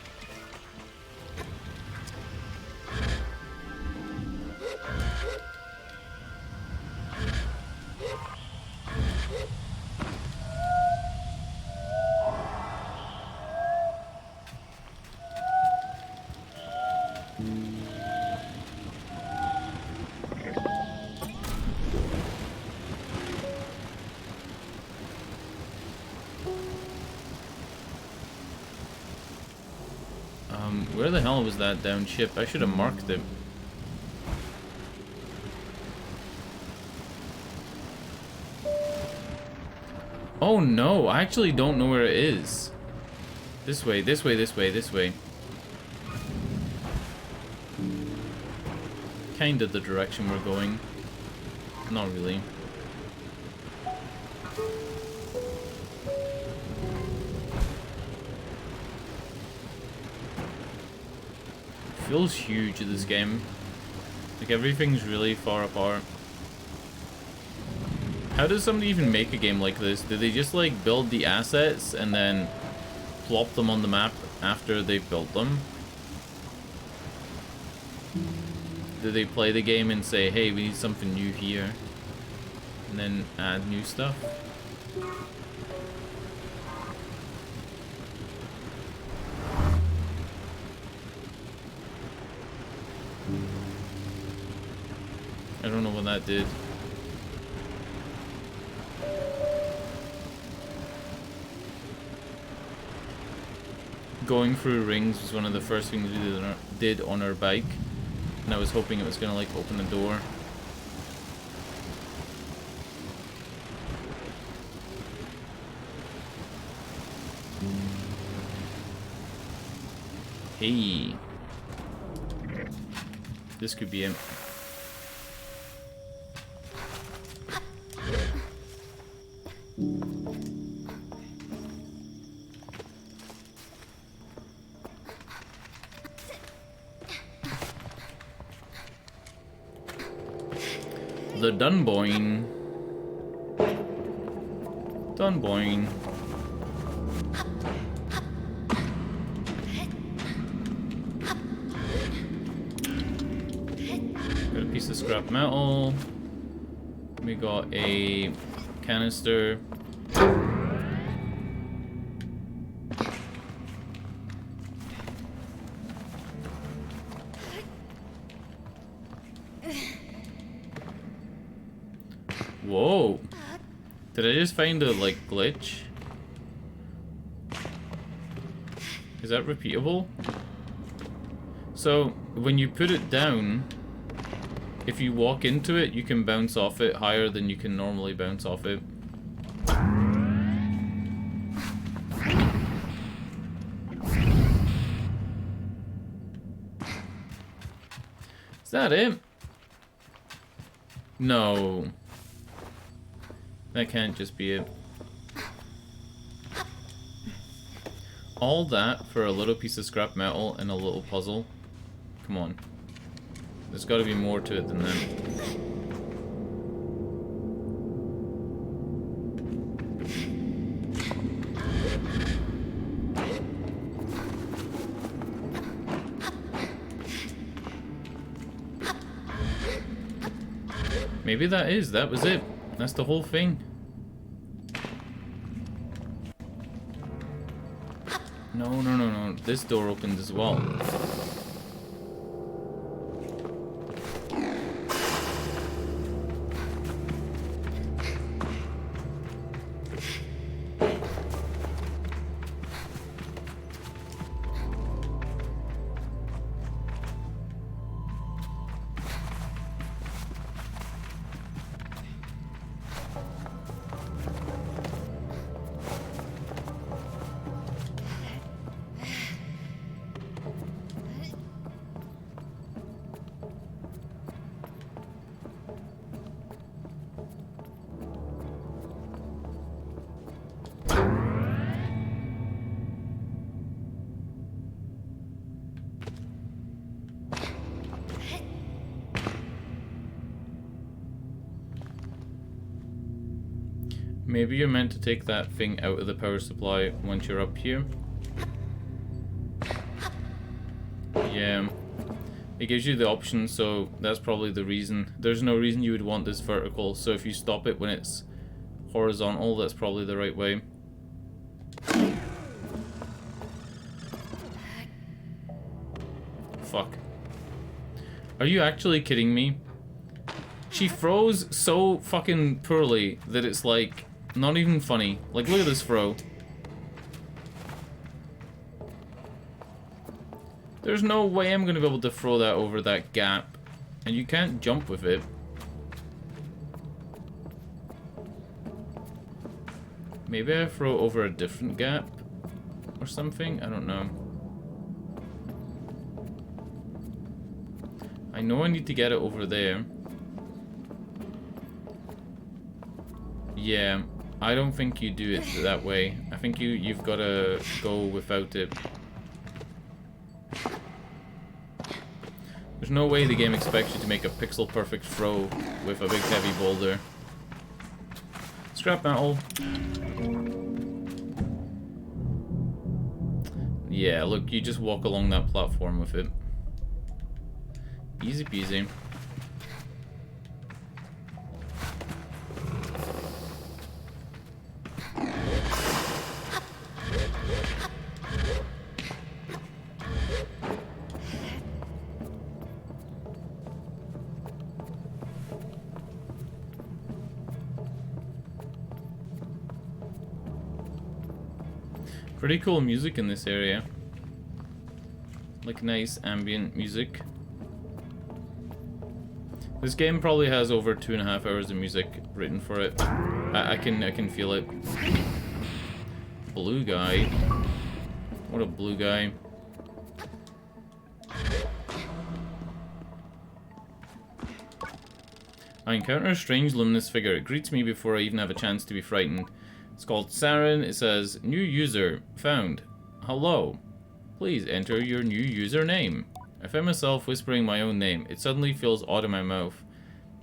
Where the hell was that down ship? I should have marked it. Oh no, I actually don't know where it is. This way, this way, this way, this way. Kinda the direction we're going. Not really. Feels huge in this game. Like everything's really far apart. How does somebody even make a game like this? Do they just like build the assets and then plop them on the map after they've built them? Do they play the game and say, hey, we need something new here, and then add new stuff? I don't know what that did. Going through rings was one of the first things we did on our bike, and I was hoping it was gonna like open the door. Hey, this could be it. The Dunboyne. Dunboyne. Got a piece of scrap metal. We got a canister. Whoa. Did I just find a, like, glitch? Is that repeatable? So, when you put it down, if you walk into it, you can bounce off it higher than you can normally bounce off it. Is that it? No. That can't just be it. All that for a little piece of scrap metal and a little puzzle? Come on. There's got to be more to it than that. Maybe that was it. That's the whole thing. No, no, no, no. This door opens as well. Maybe you're meant to take that thing out of the power supply once you're up here. Yeah. It gives you the option, so that's probably the reason. There's no reason you would want this vertical, so if you stop it when it's horizontal, that's probably the right way. Fuck. Are you actually kidding me? She throws so fucking poorly that it's like, not even funny. Like, look at this throw. There's no way I'm gonna be able to throw that over that gap. And you can't jump with it. Maybe I throw over a different gap or something? I don't know. I know I need to get it over there. Yeah, I don't think you do it that way. I think you've got to go without it. There's no way the game expects you to make a pixel perfect throw with a big heavy boulder. Scrap metal. Yeah, look, you just walk along that platform with it. Easy peasy. Pretty cool music in this area. Like nice ambient music. This game probably has over 2.5 hours of music written for it. I can feel it. Blue guy. What a blue guy. I encounter a strange luminous figure. It greets me before I even have a chance to be frightened. It's called Saren. It says, new user found. Hello. Please enter your new username. I find myself whispering my own name. It suddenly feels odd in my mouth.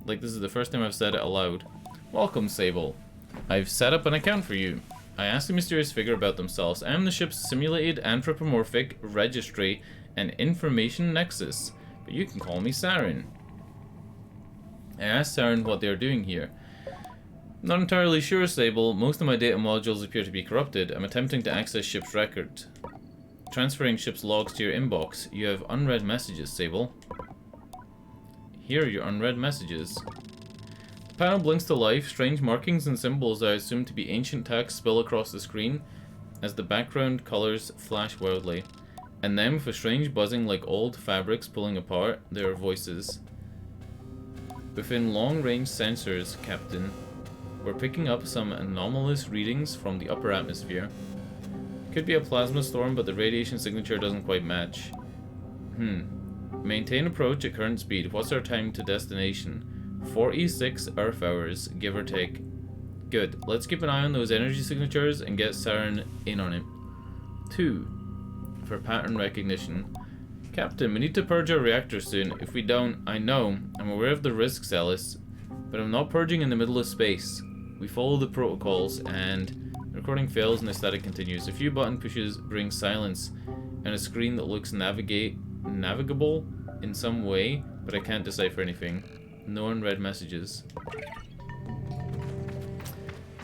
Like this is the first time I've said it aloud. Welcome, Sable. I've set up an account for you. I asked the mysterious figure about themselves. I am the ship's simulated anthropomorphic registry and information nexus. But you can call me Saren. I asked Saren what they are doing here. Not entirely sure, Sable. Most of my data modules appear to be corrupted. I'm attempting to access ship's record. Transferring ship's logs to your inbox. You have unread messages, Sable. Here are your unread messages. The panel blinks to life. Strange markings and symbols I assume to be ancient text spill across the screen as the background colors flash wildly. And then, with a strange buzzing like old fabrics pulling apart, there are voices. Within long-range sensors, Captain. We're picking up some anomalous readings from the upper atmosphere. Could be a plasma storm, but the radiation signature doesn't quite match. Maintain approach at current speed. What's our time to destination? 46 Earth hours, give or take. Good. Let's keep an eye on those energy signatures and get Saren in on it. 2. For pattern recognition. Captain, we need to purge our reactor soon. If we don't, I know. I'm aware of the risks, Ellis. But I'm not purging in the middle of space. We follow the protocols, and the recording fails and the static continues. A few button pushes bring silence, and a screen that looks navigable in some way, but I can't decipher anything. No unread messages.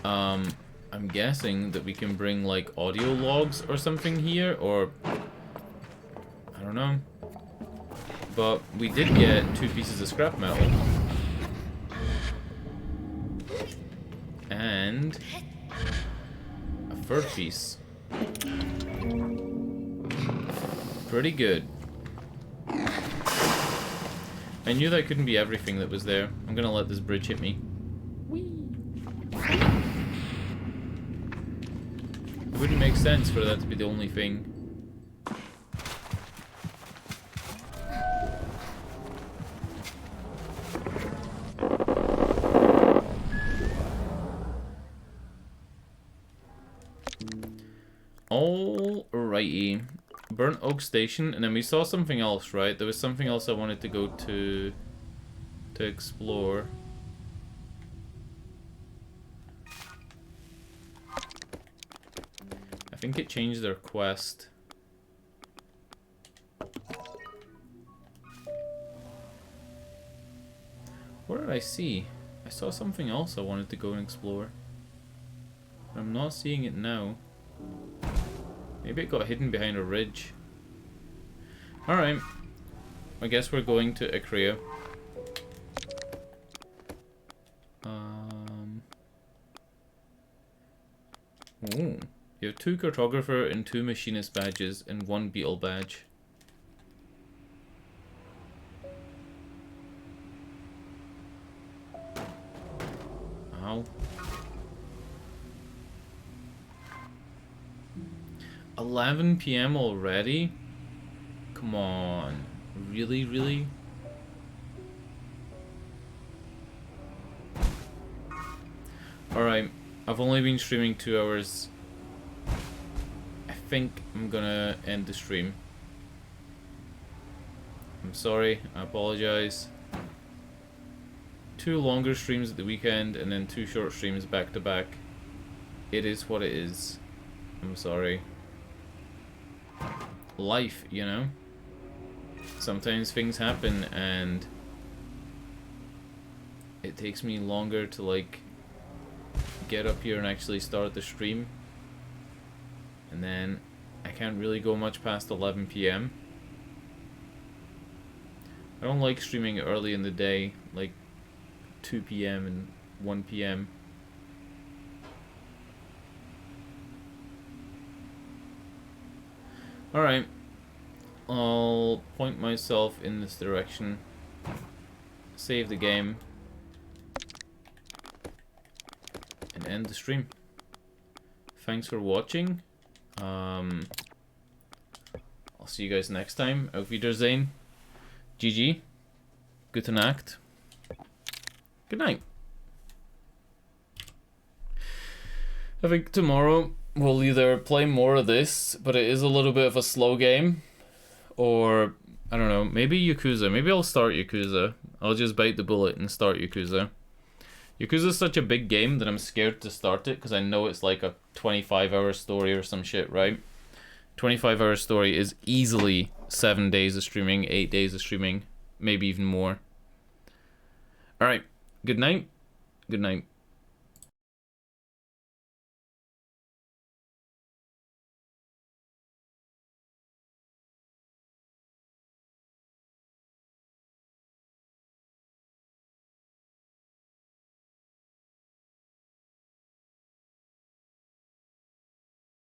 I'm guessing that we can bring like audio logs or something here, or I don't know. But we did get 2 pieces of scrap metal. And a fur piece. Pretty good. I knew that couldn't be everything that was there. I'm gonna let this bridge hit me. Whee! It wouldn't make sense for that to be the only thing. Alrighty. Burnt Oak Station, and then we saw something else, right? There was something else I wanted to go to explore. I think it changed their quest. What did I see? I saw something else I wanted to go and explore. I'm not seeing it now. Maybe it got hidden behind a ridge. Alright. I guess we're going to Ikrea. Ooh. You have 2 cartographer and 2 machinist badges and 1 beetle badge. Ow. 11 PM already? Come on. Really, really? Alright, I've only been streaming 2 hours. I think I'm gonna end the stream. I'm sorry, I apologize. 2 longer streams at the weekend and then 2 short streams back to back. It is what it is. I'm sorry. Life, you know? Sometimes things happen and it takes me longer to like get up here and actually start the stream, and then I can't really go much past 11 PM. I don't like streaming early in the day, like 2 PM and 1 PM. Alright, I'll point myself in this direction, save the game, and end the stream. Thanks for watching. I'll see you guys next time. Auf Wiedersehen. GG. Gute Nacht. Good night. I think tomorrow we'll either play more of this, but it is a little bit of a slow game, or I don't know, maybe Yakuza. Maybe I'll start Yakuza. I'll just bite the bullet and start Yakuza. Yakuza is such a big game that I'm scared to start it because I know it's like a 25-hour story or some shit, right? 25-hour story is easily 7 days of streaming, 8 days of streaming, maybe even more. Alright, good night. Good night.